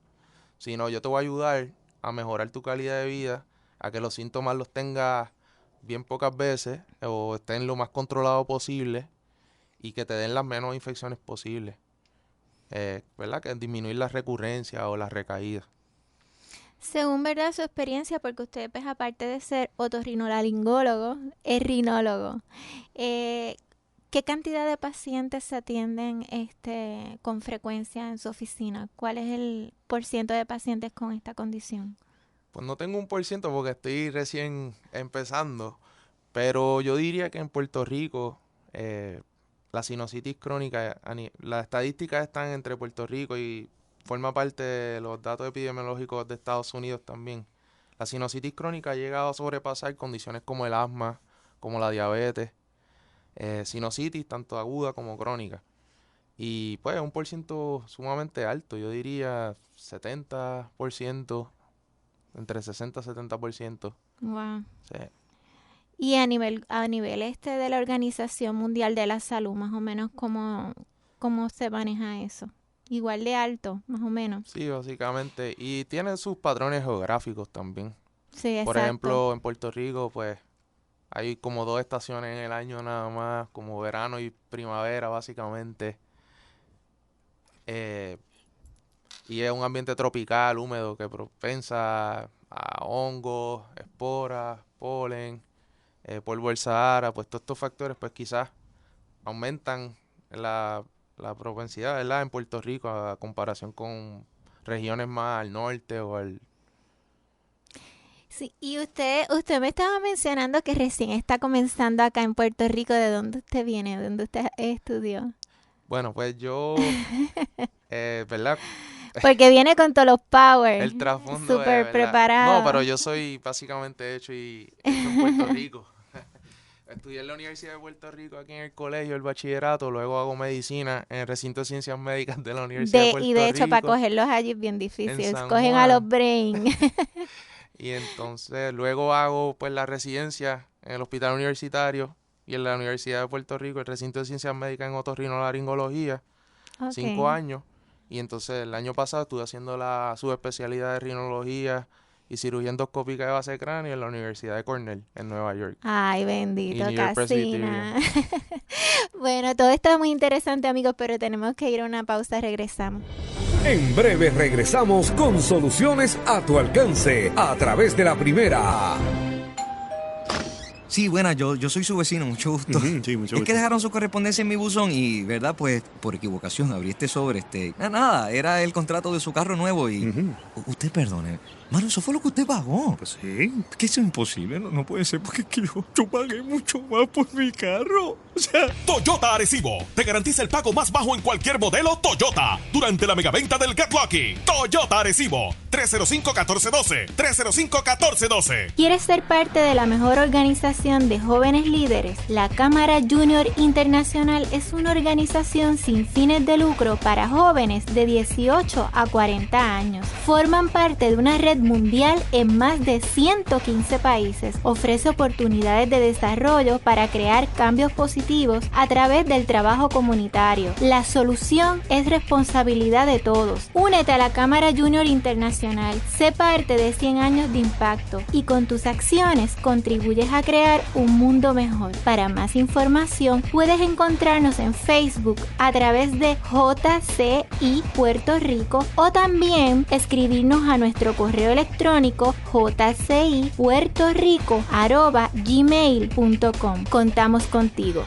C: sino yo te voy a ayudar a mejorar tu calidad de vida, a que los síntomas los tengas bien pocas veces o estén lo más controlado posible y que te den las menos infecciones posibles. ¿Verdad? Que disminuir la recurrencia o las recaídas.
B: Según verdad su experiencia, porque usted pues aparte de ser otorrinolaringólogo, es rinólogo, ¿qué cantidad de pacientes se atienden con frecuencia en su oficina? ¿Cuál es el % de pacientes con esta condición?
C: Pues no tengo un % porque estoy recién empezando, pero yo diría que en Puerto Rico la sinusitis crónica, las estadísticas están entre Puerto Rico y forma parte de los datos epidemiológicos de Estados Unidos también. La sinusitis crónica ha llegado a sobrepasar condiciones como el asma, como la diabetes, sinusitis tanto aguda como crónica. Y pues un % sumamente alto, yo diría 70%, entre 60 y 70%.
B: Wow.
C: Sí.
B: Y a nivel de la Organización Mundial de la Salud, más o menos, ¿cómo se maneja eso? Igual de alto, más o menos.
C: Sí, básicamente. Y tiene sus patrones geográficos también.
B: Sí, exacto.
C: Por ejemplo, en Puerto Rico, pues, hay como 2 estaciones en el año nada más, como verano y primavera, básicamente. Y es un ambiente tropical, húmedo, que propensa a hongos, esporas, polen, polvo del Sahara. Pues todos estos factores, pues, quizás aumentan la propensidad, ¿verdad? En Puerto Rico a comparación con regiones más al norte o al...
B: Sí, y usted me estaba mencionando que recién está comenzando acá en Puerto Rico. ¿De dónde usted viene? ¿De dónde usted estudió?
C: Bueno, pues yo, ¿verdad?
B: Porque viene con todos los powers.
C: El trasfondo
B: súper preparado.
C: No, pero yo soy básicamente hecho en Puerto Rico. Estudié en la Universidad de Puerto Rico, aquí en el colegio, el bachillerato, luego hago medicina en el recinto de ciencias médicas de la Universidad de Puerto Rico.
B: Y de hecho, para cogerlos allí es bien difícil, cogen a los brain.
C: Y entonces luego hago pues la residencia en el hospital universitario y en la Universidad de Puerto Rico, el recinto de ciencias médicas en otorrinolaringología, 5 años. Y entonces el año pasado estuve haciendo la subespecialidad de rinología y cirugía endoscópica de base de cráneo en la Universidad de Cornell, en Nueva York.
B: Ay, bendito, Casina. Bueno, todo está muy interesante, amigos, pero tenemos que ir a una pausa. Regresamos.
D: En breve regresamos con soluciones a tu alcance a través de la primera.
I: Sí, buena, yo soy su vecino, mucho gusto.
F: Sí, mucho gusto.
I: Es que dejaron su correspondencia en mi buzón y, ¿verdad? Pues, por equivocación abrí este sobre, Nada, era el contrato de su carro nuevo y... Usted perdone, mano, eso fue lo que usted pagó.
F: Pues sí, que eso es imposible, no puede ser porque es que yo pagué mucho más por mi carro. O sea...
G: Toyota Arecibo te garantiza el pago más bajo en cualquier modelo Toyota durante la megaventa del Get Lucky. Toyota Arecibo, 305-1412, 305-1412.
B: ¿Quieres ser parte de la mejor organización Asociación de Jóvenes Líderes, la Cámara Junior Internacional es una organización sin fines de lucro para jóvenes de 18 a 40 años. Forman parte de una red mundial en más de 115 países. Ofrece oportunidades de desarrollo para crear cambios positivos a través del trabajo comunitario. La solución es responsabilidad de todos. Únete a la Cámara Junior Internacional. Sé parte de 100 años de impacto y con tus acciones contribuyes a crear un mundo mejor. Para más información puedes encontrarnos en Facebook a través de JCI Puerto Rico o también escribirnos a nuestro correo electrónico jcipuertorico@gmail.com. Contamos contigo.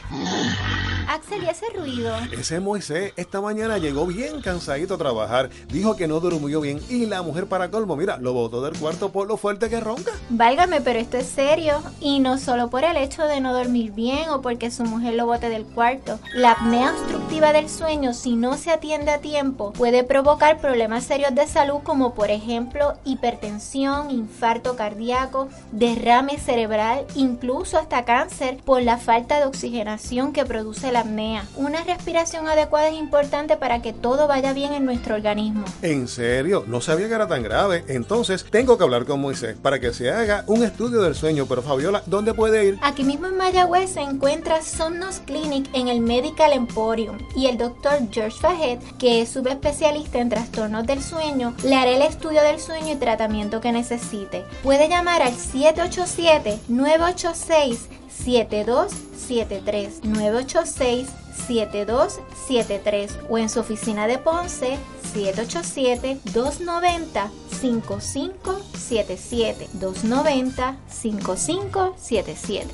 B: Axel, ¿y ese ruido?
A: Ese Moisés esta mañana llegó bien cansadito a trabajar. Dijo que no durmió bien y la mujer para colmo, mira, lo botó del cuarto por lo fuerte que ronca.
B: Válgame, pero esto es serio. Y no solo por el hecho de no dormir bien o porque su mujer lo bote del cuarto. La apnea obstructiva del sueño, si no se atiende a tiempo, puede provocar problemas serios de salud como por ejemplo hipertensión, infarto cardíaco, derrame cerebral, incluso hasta cáncer por la falta de oxigenación que produce la apnea. Una respiración adecuada es importante para que todo vaya bien en nuestro organismo.
A: ¿En serio? No sabía que era tan grave. Entonces, tengo que hablar con Moisés para que se haga un estudio del sueño. Pero Fabiola, ¿dónde puede ir?
B: Aquí mismo en Mayagüez se encuentra Somnos Clinic en el Medical Emporium y el doctor George Fajet, que es subespecialista en trastornos del sueño, le hará el estudio del sueño y tratamiento que necesite. Puede llamar al 787-986-7273 986-7273 o en su oficina de Ponce 787-290-5577 290-5577.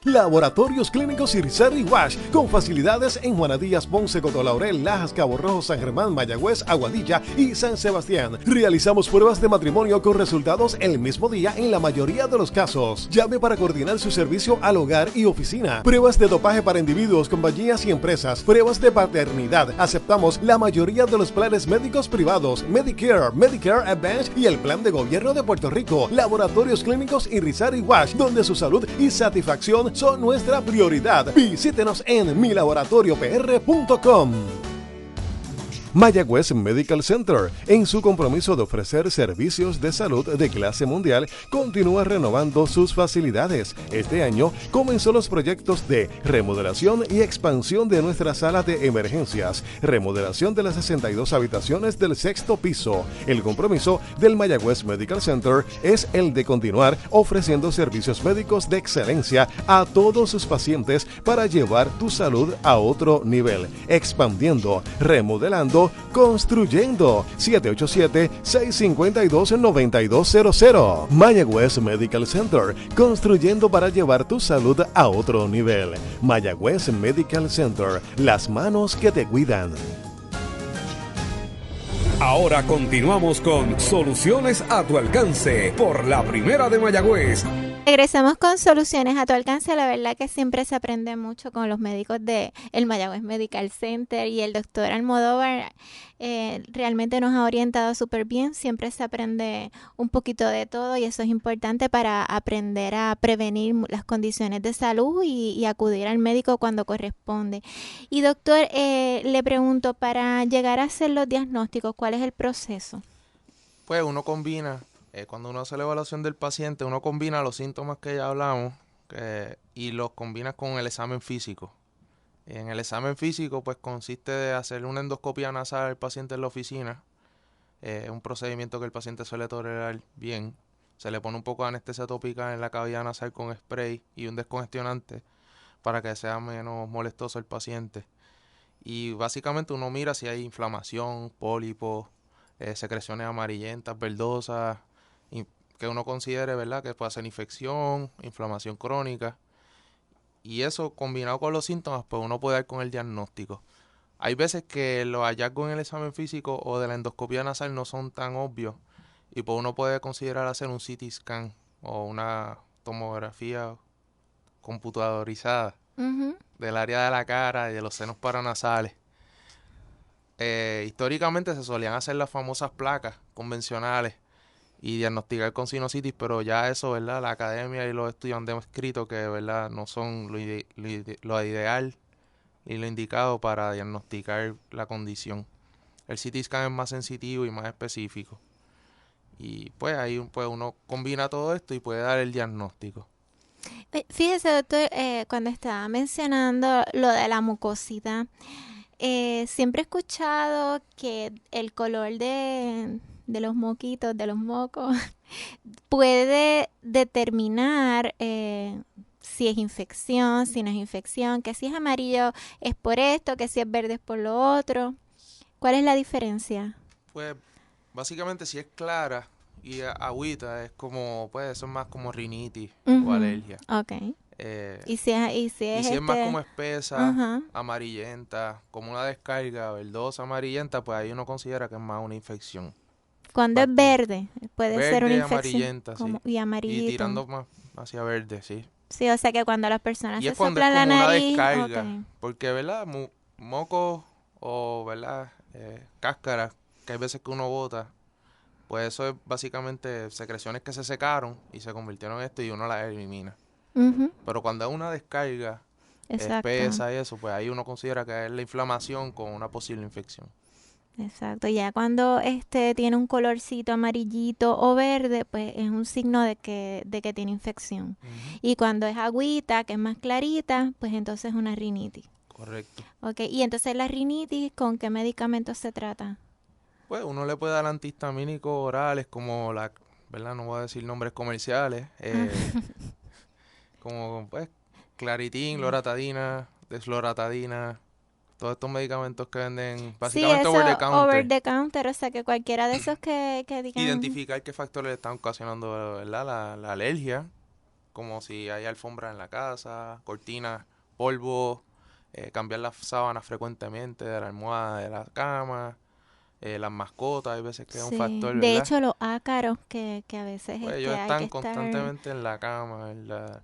A: Laboratorios Clínicos Irizarry Wash, con facilidades en Juana Díaz, Ponce, Coto-Laurel, Lajas, Cabo Rojo, San Germán, Mayagüez, Aguadilla y San Sebastián. Realizamos pruebas de matrimonio con resultados el mismo día en la mayoría de los casos. Llame para coordinar su servicio al hogar y oficina. Pruebas de dopaje para individuos, compañías y empresas. Pruebas de paternidad. Aceptamos la mayoría de los planes médicos privados, Medicare, Medicare Advance y el plan de gobierno de Puerto Rico. Laboratorios Clínicos Irizarry Wash, donde su salud y satisfacción son nuestra prioridad. Visítenos en milaboratoriopr.com. Mayagüez Medical Center, en su compromiso de ofrecer servicios de salud de clase mundial, continúa renovando sus facilidades. Este año comenzó los proyectos de remodelación y expansión de nuestra sala de emergencias, remodelación de las 62 habitaciones del 6º piso. El compromiso del Mayagüez Medical Center es el de continuar ofreciendo servicios médicos de excelencia a todos sus pacientes para llevar tu salud a otro nivel, expandiendo, remodelando, construyendo. 787-652-9200. Mayagüez Medical Center, construyendo para llevar tu salud a otro nivel. Mayagüez Medical Center, las manos que te cuidan.
D: Ahora continuamos con Soluciones a tu alcance por la Primera de Mayagüez.
B: Regresamos con Soluciones a tu alcance. La verdad que siempre se aprende mucho con los médicos de el Mayagüez Medical Center y el doctor Almodóvar. Realmente nos ha orientado súper bien. Siempre se aprende un poquito de todo y eso es importante para aprender a prevenir las condiciones de salud y acudir al médico cuando corresponde. Y doctor, le pregunto, para llegar a hacer los diagnósticos, ¿cuál es el proceso?
C: Pues uno combina. Cuando uno hace la evaluación del paciente, uno combina los síntomas que ya hablamos y los combina con el examen físico. En el examen físico, pues consiste de hacer una endoscopia nasal al paciente en la oficina. Un procedimiento que el paciente suele tolerar bien. Se le pone un poco de anestesia tópica en la cavidad nasal con spray y un descongestionante para que sea menos molestoso el paciente. Y básicamente uno mira si hay inflamación, pólipos, secreciones amarillentas, verdosas, que uno considere, ¿verdad?, que puede ser infección, inflamación crónica. Y eso combinado con los síntomas, pues uno puede dar con el diagnóstico. Hay veces que los hallazgos en el examen físico o de la endoscopia nasal no son tan obvios y pues uno puede considerar hacer un CT scan o una tomografía computadorizada del área de la cara y de los senos paranasales. Históricamente se solían hacer las famosas placas convencionales y diagnosticar con sinusitis, pero ya eso, ¿verdad? La academia y los estudios han descrito que, ¿verdad? No son lo ideal y lo indicado para diagnosticar la condición. El CT scan es más sensitivo y más específico. Y pues ahí pues uno combina todo esto y puede dar el diagnóstico.
B: Fíjese, doctor, cuando estaba mencionando lo de la mucosidad, siempre he escuchado que el color de los moquitos, de los mocos, puede determinar si es infección, si no es infección, que si es amarillo es por esto, que si es verde es por lo otro. ¿Cuál es la diferencia?
C: Pues básicamente si es clara y agüita es como, pues eso es más como rinitis o alergia.
B: Okay. Y si es
C: más como espesa,
B: Ajá.
C: amarillenta, como una descarga verdosa, amarillenta, pues ahí uno considera que es más una infección.
B: Cuando es verde, puede
C: verde,
B: ser una infección.
C: Amarillenta,
B: como,
C: sí.
B: Y amarillito.
C: Y tirando más hacia verde, sí.
B: Sí, o sea que cuando las personas
C: y
B: se
C: es cuando
B: soplan
C: es como
B: la
C: una
B: nariz,
C: descarga,
B: okay.
C: Porque, ¿verdad? Mocos o, ¿verdad? Cáscaras, que hay veces que uno bota, pues eso es básicamente secreciones que se secaron y se convirtieron en esto y uno las elimina. Pero cuando es una descarga espesa y eso, pues ahí uno considera que es la inflamación con una posible infección.
B: Exacto, ya cuando tiene un colorcito amarillito o verde, pues es un signo de que tiene infección. Y cuando es agüita, que es más clarita, pues entonces es una rinitis.
C: Correcto.
B: Okay, y entonces la rinitis, ¿con qué medicamentos se trata?
C: Pues uno le puede dar antihistamínicos orales como ¿verdad? No voy a decir nombres comerciales, como pues Claritin, loratadina, desloratadina, todos estos medicamentos que venden básicamente
B: sí,
C: over the counter.
B: Over the counter, o sea que cualquiera de esos que digan...
C: Identificar qué factores le están ocasionando, ¿verdad? La alergia, como si hay alfombra en la casa, cortinas, polvo, cambiar las sábanas frecuentemente de la almohada de la cama, las mascotas, hay veces que es un factor, ¿verdad?
B: De hecho, los ácaros que a veces
C: pues ellos
B: hay
C: están
B: que
C: constantemente en la cama,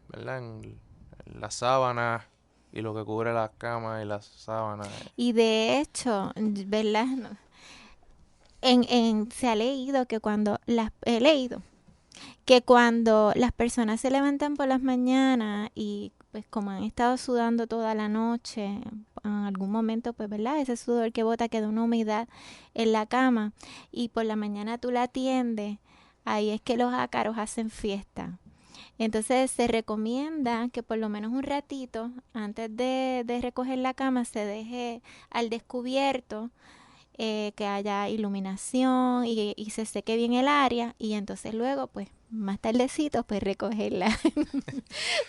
C: ¿verdad? En las sábanas y lo que cubre las camas y las sábanas.
B: Y de hecho, ¿verdad? Se ha leído que cuando las personas se levantan por las mañanas y pues como han estado sudando toda la noche, en algún momento pues, ¿verdad? Ese sudor que bota queda una humedad en la cama y por la mañana tú la atiendes, ahí es que los ácaros hacen fiesta. Entonces se recomienda que por lo menos un ratito antes de recoger la cama se deje al descubierto, que haya iluminación y se seque bien el área y entonces luego pues más tardecito pues recogerla.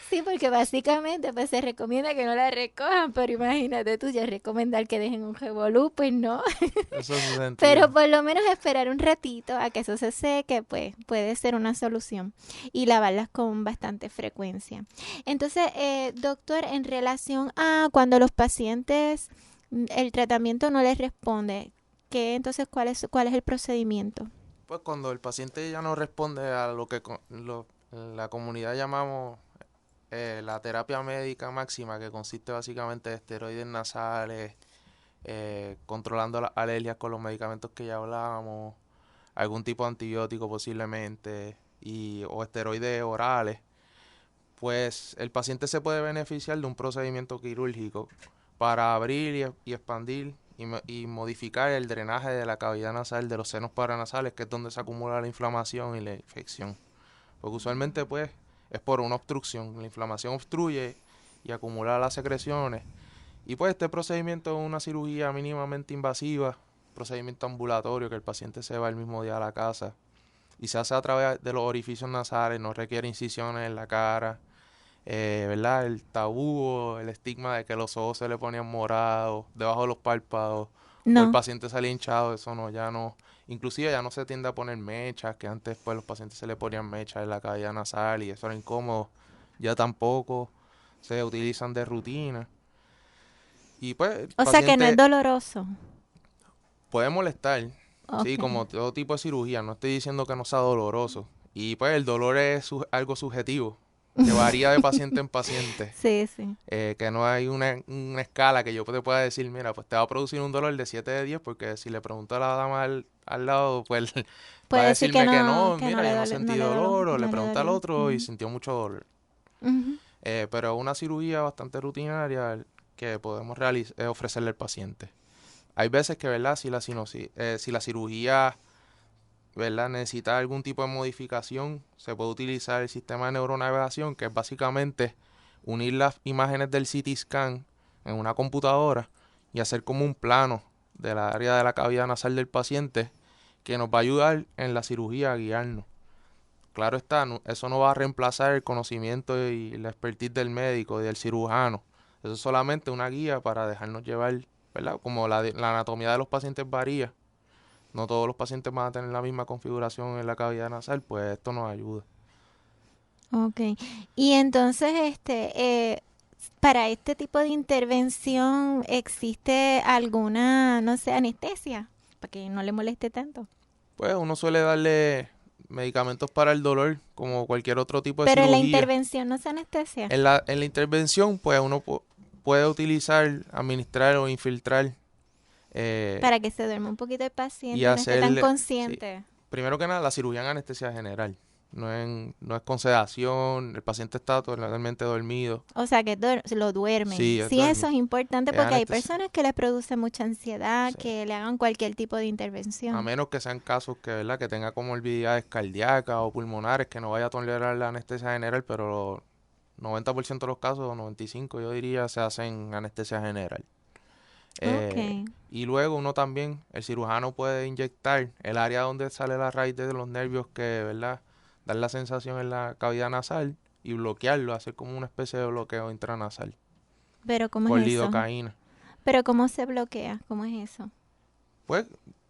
B: Sí, porque básicamente pues se recomienda que no la recojan, pero imagínate tú ya recomendar que dejen un revolú, pues no.
C: Eso es sentido.
B: Pero por lo menos esperar un ratito a que eso se seque, pues puede ser una solución y lavarlas con bastante frecuencia. Entonces, doctor, en relación a cuando los pacientes el tratamiento no les responde, entonces ¿cuál es el procedimiento?
C: Pues cuando el paciente ya no responde a lo que la comunidad llamamos la terapia médica máxima, que consiste básicamente de esteroides nasales, controlando las alergias con los medicamentos que ya hablábamos, algún tipo de antibiótico posiblemente, o esteroides orales, pues el paciente se puede beneficiar de un procedimiento quirúrgico para abrir y expandir y modificar el drenaje de la cavidad nasal de los senos paranasales, que es donde se acumula la inflamación y la infección. Porque usualmente pues es por una obstrucción. La inflamación obstruye y acumula las secreciones. Y pues este procedimiento es una cirugía mínimamente invasiva, procedimiento ambulatorio que el paciente se va el mismo día a la casa y se hace a través de los orificios nasales, no requiere incisiones en la cara. ¿Verdad? El tabú, el estigma de que los ojos se le ponían morados, debajo de los párpados, o el paciente salía hinchado, eso no, ya no. Inclusive ya no se tiende a poner mechas, que antes pues los pacientes se le ponían mechas en la cavidad nasal y eso era incómodo. Ya tampoco se utilizan de rutina. Y pues
B: o sea que no es doloroso.
C: Puede molestar,
B: Okay.
C: sí, como todo tipo de cirugía, no estoy diciendo que no sea doloroso. Y pues el dolor es algo subjetivo. que varía de paciente en paciente.
B: Sí, sí.
C: Que no hay una escala que yo te pueda decir, mira, pues te va a producir un dolor de 7 de 10, porque si le pregunto a la dama al lado, pues va a decirme que no, mira, yo no sentí dolor, o le pregunto al otro y sintió mucho dolor. Pero una cirugía bastante rutinaria que podemos ofrecerle al paciente. Hay veces que, ¿verdad? Si la cirugía, ¿verdad?, necesita algún tipo de modificación, se puede utilizar el sistema de neuronavegación, que es básicamente unir las imágenes del CT scan en una computadora y hacer como un plano del área de la cavidad nasal del paciente, que nos va a ayudar en la cirugía a guiarnos. Claro está, eso no va a reemplazar el conocimiento y la expertise del médico y del cirujano. Eso es solamente una guía para dejarnos llevar, ¿verdad? Como la anatomía de los pacientes varía, no todos los pacientes van a tener la misma configuración en la cavidad nasal, pues esto nos ayuda.
B: Ok. Y entonces, para este tipo de intervención, ¿existe alguna, no sé, anestesia? Para que no le moleste tanto.
C: Pues uno suele darle medicamentos para el dolor, como cualquier otro tipo de cirugía.
B: Pero en la intervención no se anestesia.
C: En la intervención, pues uno puede utilizar, administrar o infiltrar.
B: Para que se duerma un poquito el paciente,
C: y
B: no esté tan consciente.
C: Sí. Primero que nada, la cirugía en anestesia general. No es con sedación, el paciente está totalmente dormido.
B: O sea, que lo duermen.
C: Sí,
B: eso es importante porque hay
C: anestesia.
B: personas que les produce mucha ansiedad,
C: Sí.
B: que le hagan cualquier tipo de intervención.
C: A menos que sean casos que, ¿verdad?, que tenga comorbilidades cardíacas o pulmonares, que no vaya a tolerar la anestesia general, pero 90% de los casos, o 95% yo diría, se hacen anestesia general.
B: Okay.
C: Y luego uno también, el cirujano puede inyectar el área donde sale la raíz de los nervios que, ¿verdad?, dar la sensación en la cavidad nasal y bloquearlo, hacer como una especie de bloqueo intranasal.
B: ¿Pero cómo
C: con
B: es eso?
C: lidocaína.
B: ¿Pero cómo se bloquea? ¿Cómo es eso?
C: Pues,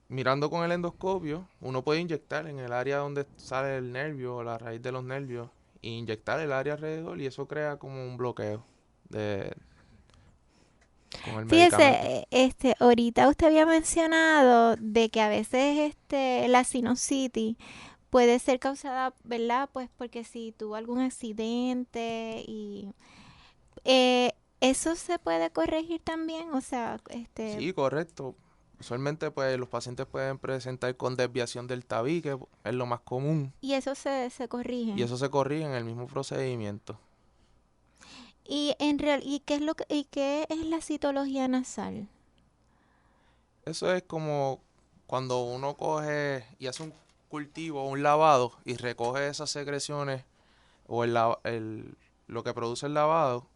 C: mirando con el endoscopio, uno puede inyectar en el área donde sale el nervio o la raíz de los nervios e inyectar el área alrededor y eso crea como un bloqueo con el medicamento.
B: Fíjese, ahorita usted había mencionado de que a veces la sinusitis puede ser causada, ¿verdad? Pues porque si tuvo algún accidente y eso se puede corregir también, o sea,
C: Sí, correcto. Usualmente pues los pacientes pueden presentar con desviación del tabique, es lo más común.
B: Y eso se corrige.
C: Y eso se corrige en el mismo procedimiento.
B: ¿Y qué es la citología nasal?
C: Eso es como cuando uno coge y hace un cultivo, un lavado y recoge esas secreciones o lo que produce el lavado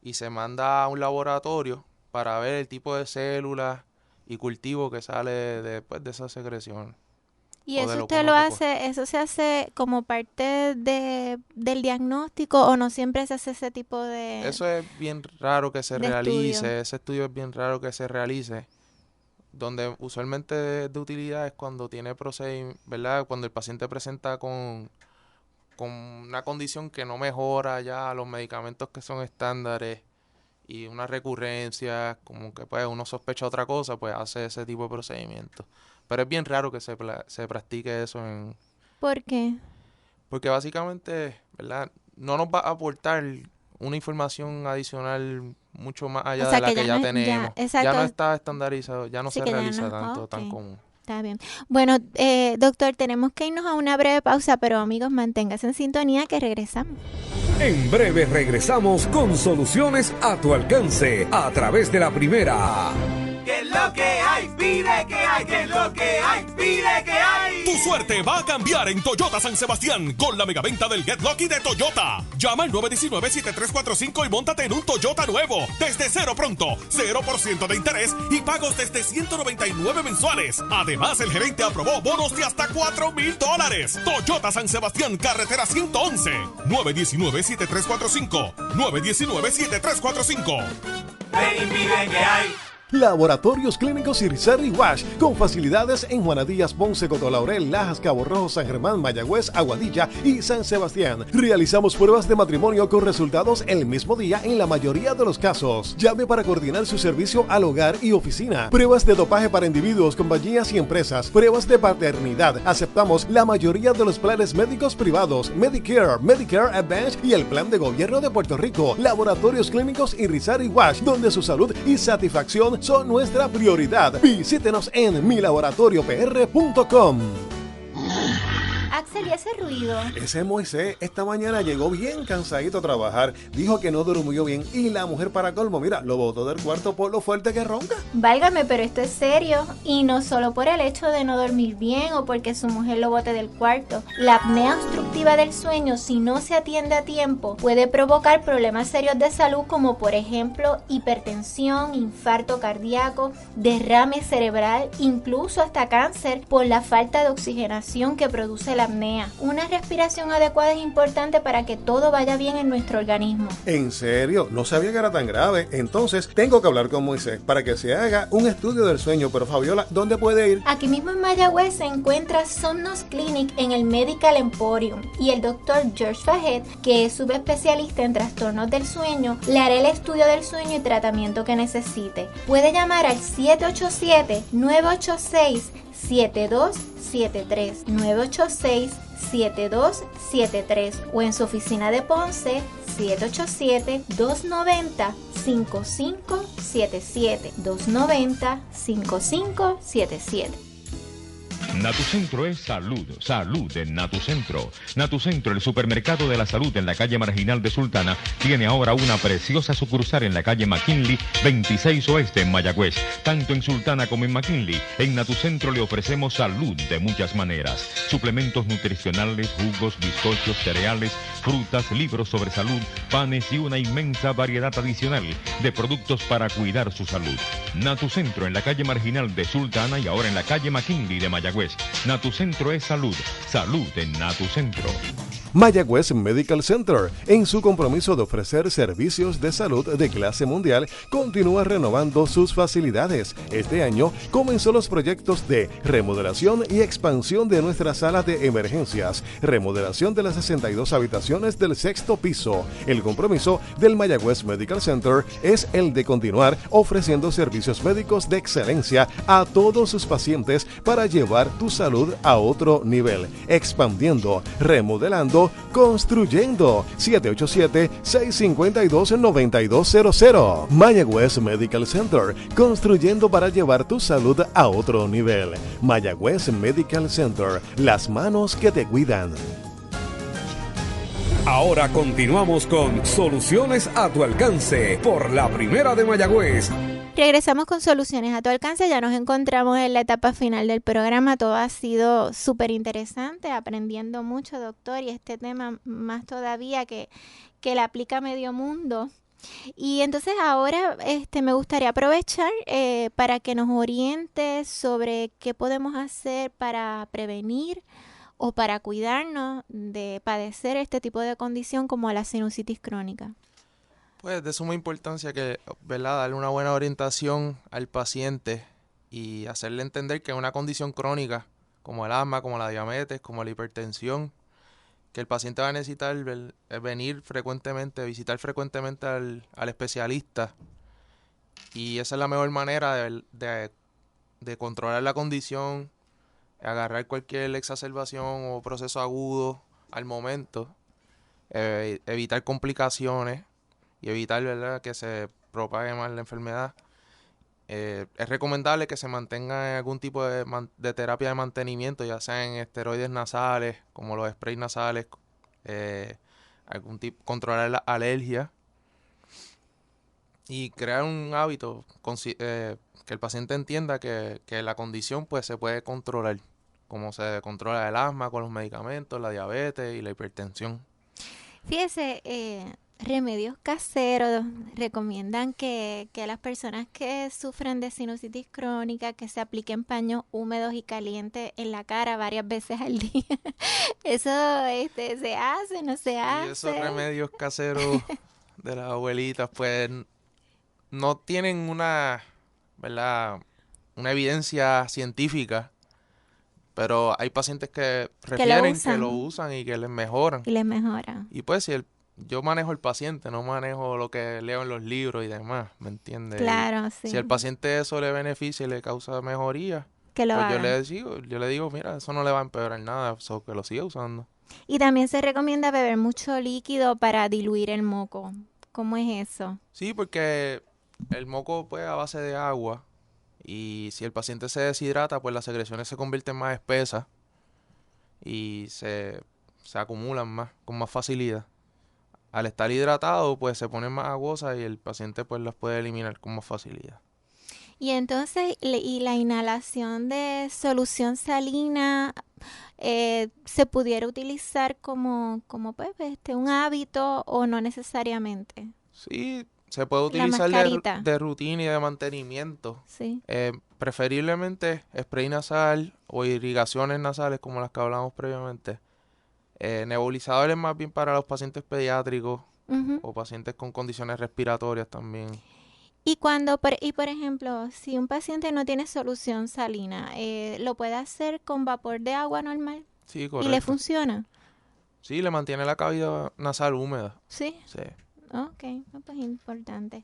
C: y se manda a un laboratorio para ver el tipo de células y cultivo que sale después de esas secreciones.
B: ¿Y eso usted lo hace, eso se hace como parte del diagnóstico o no siempre se hace ese tipo de
C: Eso es bien raro que se realice,
B: estudio?
C: ese estudio es bien raro que se realice. Donde usualmente de utilidad es cuando tiene procedimiento, ¿verdad? Cuando el paciente presenta con una condición que no mejora ya los medicamentos que son estándares y una recurrencia, como que pues uno sospecha otra cosa, pues hace ese tipo de procedimiento. Pero es bien raro que se practique eso
B: ¿Por qué?
C: porque básicamente, ¿verdad?, no nos va a aportar una información adicional mucho más allá de la que ya tenemos. Ya no está estandarizado, ya no se realiza tanto, tan común.
B: Está bien. Bueno, doctor, tenemos que irnos a una breve pausa, pero amigos, manténganse en sintonía que regresamos.
D: En breve regresamos con soluciones a tu alcance a través de la primera.
J: ¿Qué es lo que hay? Pide que hay. ¿Qué es lo que hay? Pide que hay.
G: Tu suerte va a cambiar en Toyota San Sebastián con la megaventa del Get Lucky de Toyota. Llama al 919-7345 y móntate en un Toyota nuevo. Desde cero pronto, 0% de interés y pagos desde $199 mensuales. Además, el gerente aprobó bonos de hasta $4,000. Toyota San Sebastián, carretera 111. 919-7345. 919-7345.
J: Ven y pide que hay.
A: Laboratorios Clínicos Irizarry Wash, con facilidades en Juana Díaz, Ponce, Cotolaurel, Lajas, Cabo Rojo, San Germán, Mayagüez, Aguadilla y San Sebastián. Realizamos pruebas de matrimonio con resultados el mismo día en la mayoría de los casos. Llame para coordinar su servicio al hogar y oficina. Pruebas de dopaje para individuos, compañías y empresas. Pruebas de paternidad. Aceptamos la mayoría de los planes médicos privados, Medicare, Medicare Advantage y el plan de gobierno de Puerto Rico. Laboratorios Clínicos Irizarry Wash, donde su salud y satisfacción son nuestra prioridad. Visítenos en milaboratoriopr.com.
B: Axel, ¿y ese ruido?
A: Ese Moisés esta mañana llegó bien cansadito a trabajar. Dijo que no durmió bien y la mujer para colmo, mira, lo botó del cuarto por lo fuerte que ronca.
B: Válgame, pero esto es serio. Y no solo por el hecho de no dormir bien o porque su mujer lo bote del cuarto. La apnea obstructiva del sueño, si no se atiende a tiempo, puede provocar problemas serios de salud como por ejemplo hipertensión, infarto cardíaco, derrame cerebral, incluso hasta cáncer por la falta de oxigenación que produce la apnea. Una respiración adecuada es importante para que todo vaya bien en nuestro organismo.
A: ¿En serio? No sabía que era tan grave. Entonces tengo que hablar con Moisés para que se haga un estudio del sueño. Pero Fabiola, ¿dónde puede ir?
B: Aquí mismo en Mayagüez se encuentra Somnos Clinic en el Medical Emporium y el doctor George Fajet, que es subespecialista en trastornos del sueño, le hará el estudio del sueño y tratamiento que necesite. Puede llamar al 787-986-7273 986-7273 o en su oficina de Ponce 787-290-5577 290-5577.
H: Natucentro es salud, salud en Natucentro. Natucentro, el supermercado de la salud en la calle Marginal de Sultana, tiene ahora una preciosa sucursal en la calle McKinley, 26 Oeste en Mayagüez. Tanto en Sultana como en McKinley, en Natucentro le ofrecemos salud de muchas maneras. Suplementos nutricionales, jugos, bizcochos, cereales, frutas, libros sobre salud, panes y una inmensa variedad adicional de productos para cuidar su salud. Natucentro en la calle Marginal de Sultana y ahora en la calle McKinley de Mayagüez. Natucentro es salud, salud en Natucentro.
A: Mayagüez Medical Center, en su compromiso de ofrecer servicios de salud de clase mundial, continúa renovando sus facilidades. Este año comenzó los proyectos de remodelación y expansión de nuestra sala de emergencias, remodelación de las 62 habitaciones del 6º piso. El compromiso del Mayagüez Medical Center es el de continuar ofreciendo servicios médicos de excelencia a todos sus pacientes para llevar tu salud a otro nivel, expandiendo, remodelando, construyendo. 787-652-9200. Mayagüez Medical Center, construyendo para llevar tu salud a otro nivel. Mayagüez Medical Center, las manos que te cuidan.
D: Ahora continuamos con Soluciones a tu alcance por la Primera de Mayagüez.
B: Regresamos con Soluciones a tu alcance. Ya nos encontramos en la etapa final del programa. Todo ha sido súper interesante, aprendiendo mucho, doctor, y este tema más todavía que le aplica a medio mundo. Y entonces ahora me gustaría aprovechar para que nos oriente sobre qué podemos hacer para prevenir o para cuidarnos de padecer este tipo de condición como la sinusitis crónica.
C: Pues de suma importancia que, ¿verdad?, darle una buena orientación al paciente y hacerle entender que es una condición crónica, como el asma, como la diabetes, como la hipertensión, que el paciente va a necesitar venir frecuentemente, visitar frecuentemente al especialista. Y esa es la mejor manera de controlar la condición, agarrar cualquier exacerbación o proceso agudo al momento, evitar complicaciones y evitar, ¿verdad?, que se propague más la enfermedad. Es recomendable que se mantenga en algún tipo de terapia de mantenimiento, ya sea en esteroides nasales, como los sprays nasales, controlar la alergia y crear un hábito que el paciente entienda que la condición pues se puede controlar, como se controla el asma con los medicamentos, la diabetes y la hipertensión.
B: Fíjese, remedios caseros recomiendan que las personas que sufren de sinusitis crónica que se apliquen paños húmedos y calientes en la cara varias veces al día. Eso se hace, no se hace.
C: Y esos remedios caseros de las abuelitas pues no tienen una ¿verdad?, una evidencia científica, pero hay pacientes que refieren que lo usan y que les mejoran.
B: Y les mejora.
C: Y pues si yo manejo el paciente, no manejo lo que leo en los libros y demás, ¿me entiendes?
B: Claro, sí.
C: Si al paciente eso le beneficia y le causa mejoría,
B: que lo
C: pues
B: haga.
C: yo le digo, mira, eso no le va a empeorar nada, que lo siga usando.
B: Y también se recomienda beber mucho líquido para diluir el moco. ¿Cómo es eso?
C: Sí, porque el moco pues a base de agua, y si el paciente se deshidrata, pues las secreciones se convierten más espesas y se acumulan más, con más facilidad. Al estar hidratado, pues se ponen más aguosas y el paciente pues las puede eliminar con más facilidad.
B: Y entonces, y la inhalación de solución salina se pudiera utilizar como pues, un hábito o no necesariamente.
C: Sí, se puede utilizar de rutina y de mantenimiento.
B: Sí.
C: Preferiblemente spray nasal o irrigaciones nasales como las que hablamos previamente. Nebulizadores más bien para los pacientes pediátricos o pacientes con condiciones respiratorias también.
B: Y por ejemplo, si un paciente no tiene solución salina, ¿lo puede hacer con vapor de agua normal?
C: Sí, correcto.
B: ¿Y le funciona?
C: Sí, le mantiene la cavidad nasal húmeda.
B: ¿Sí?
C: Sí.
B: Ok, pues importante.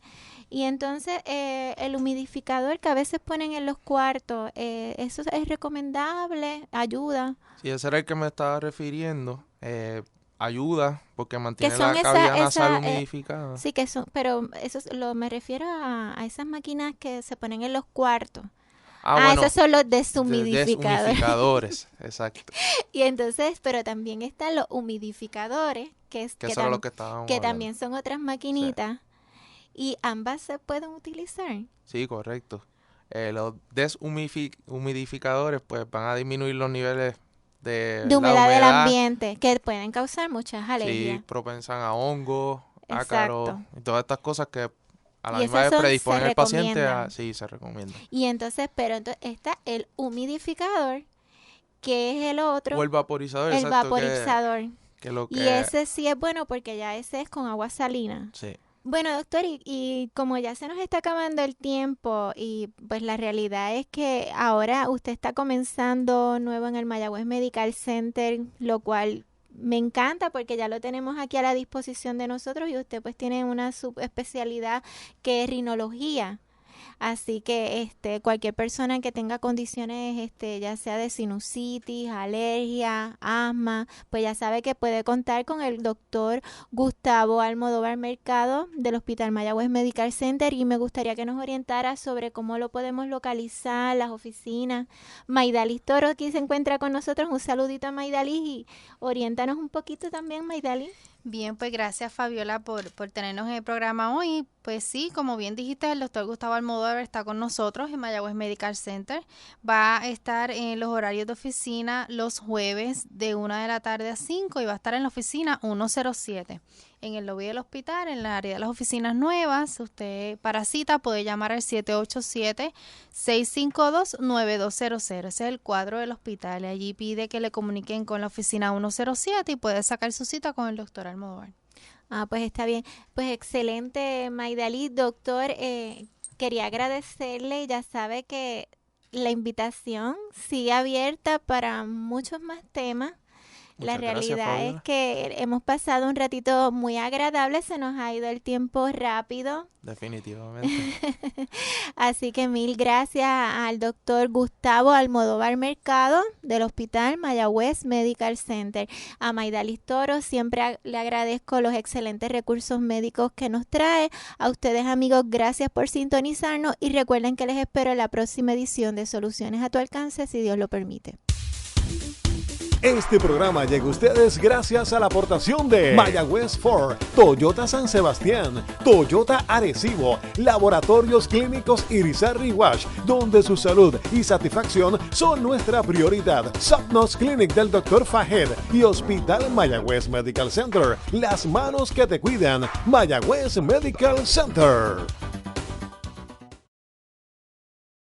B: Y entonces, el humidificador que a veces ponen en los cuartos, ¿eso es recomendable? ¿Ayuda?
C: Sí, ese era el que me estaba refiriendo. Ayuda porque mantiene la cavidad nasal humidificada.
B: Sí, que son, pero eso me refiero a esas máquinas que se ponen en los cuartos.
C: Bueno,
B: esos son los deshumidificadores.
C: Deshumidificadores, exacto.
B: Y entonces, pero también están los humidificadores, que también son otras maquinitas. Sí. Y ambas se pueden utilizar.
C: Sí, correcto. Los deshumidificadores pues van a disminuir los niveles de
B: humedad del ambiente, que pueden causar muchas alergias.
C: Sí, propensan a hongos, ácaros y todas estas cosas que a la misma vez predisponen al paciente sí, se recomienda.
B: Y entonces, está el humidificador, que es el otro.
C: O el vaporizador,
B: el vaporizador.
C: Y
B: ese sí es bueno porque ya ese es con agua salina.
C: Sí.
B: Bueno, doctor, y como ya se nos está acabando el tiempo y pues la realidad es que ahora usted está comenzando nuevo en el Mayagüez Medical Center, lo cual me encanta porque ya lo tenemos aquí a la disposición de nosotros y usted pues tiene una subespecialidad que es rinología. Así que cualquier persona que tenga condiciones ya sea de sinusitis, alergia, asma, pues ya sabe que puede contar con el doctor Gustavo Almodóvar Mercado del Hospital Mayagüez Medical Center, y me gustaría que nos orientara sobre cómo lo podemos localizar, las oficinas. Maidalis Toro aquí se encuentra con nosotros. Un saludito a Maidalis y oriéntanos un poquito también, Maidalis.
K: Bien, pues gracias Fabiola por tenernos en el programa hoy. Pues sí, como bien dijiste, el doctor Gustavo Almodóvar está con nosotros en Mayagüez Medical Center. Va a estar en los horarios de oficina los jueves de 1 de la tarde a 5 y va a estar en la oficina 107. En el lobby del hospital, en el área de las oficinas nuevas. Usted para cita puede llamar al 787-652-9200. Ese es el cuadro del hospital. Allí pide que le comuniquen con la oficina 107 y puede sacar su cita con el doctor Almodóvar.
B: Pues está bien. Pues excelente, Maidalí. Doctor, quería agradecerle. Ya sabe que la invitación sigue abierta para muchos más temas. La realidad es que hemos pasado un ratito muy agradable, se nos ha ido el tiempo rápido.
C: Definitivamente.
B: Así que mil gracias al doctor Gustavo Almodóvar Mercado del Hospital Mayagüez Medical Center. A Maidalis Toro siempre le agradezco los excelentes recursos médicos que nos trae. A ustedes, amigos, gracias por sintonizarnos y recuerden que les espero en la próxima edición de Soluciones a tu Alcance, si Dios lo permite.
A: Este programa llega a ustedes gracias a la aportación de Mayagüez Ford, Toyota San Sebastián, Toyota Arecibo, Laboratorios Clínicos Irizarry Wash, donde su salud y satisfacción son nuestra prioridad. Sapnos Clinic del Dr. Fahed y Hospital Mayagüez Medical Center, las manos que te cuidan. Mayagüez Medical Center.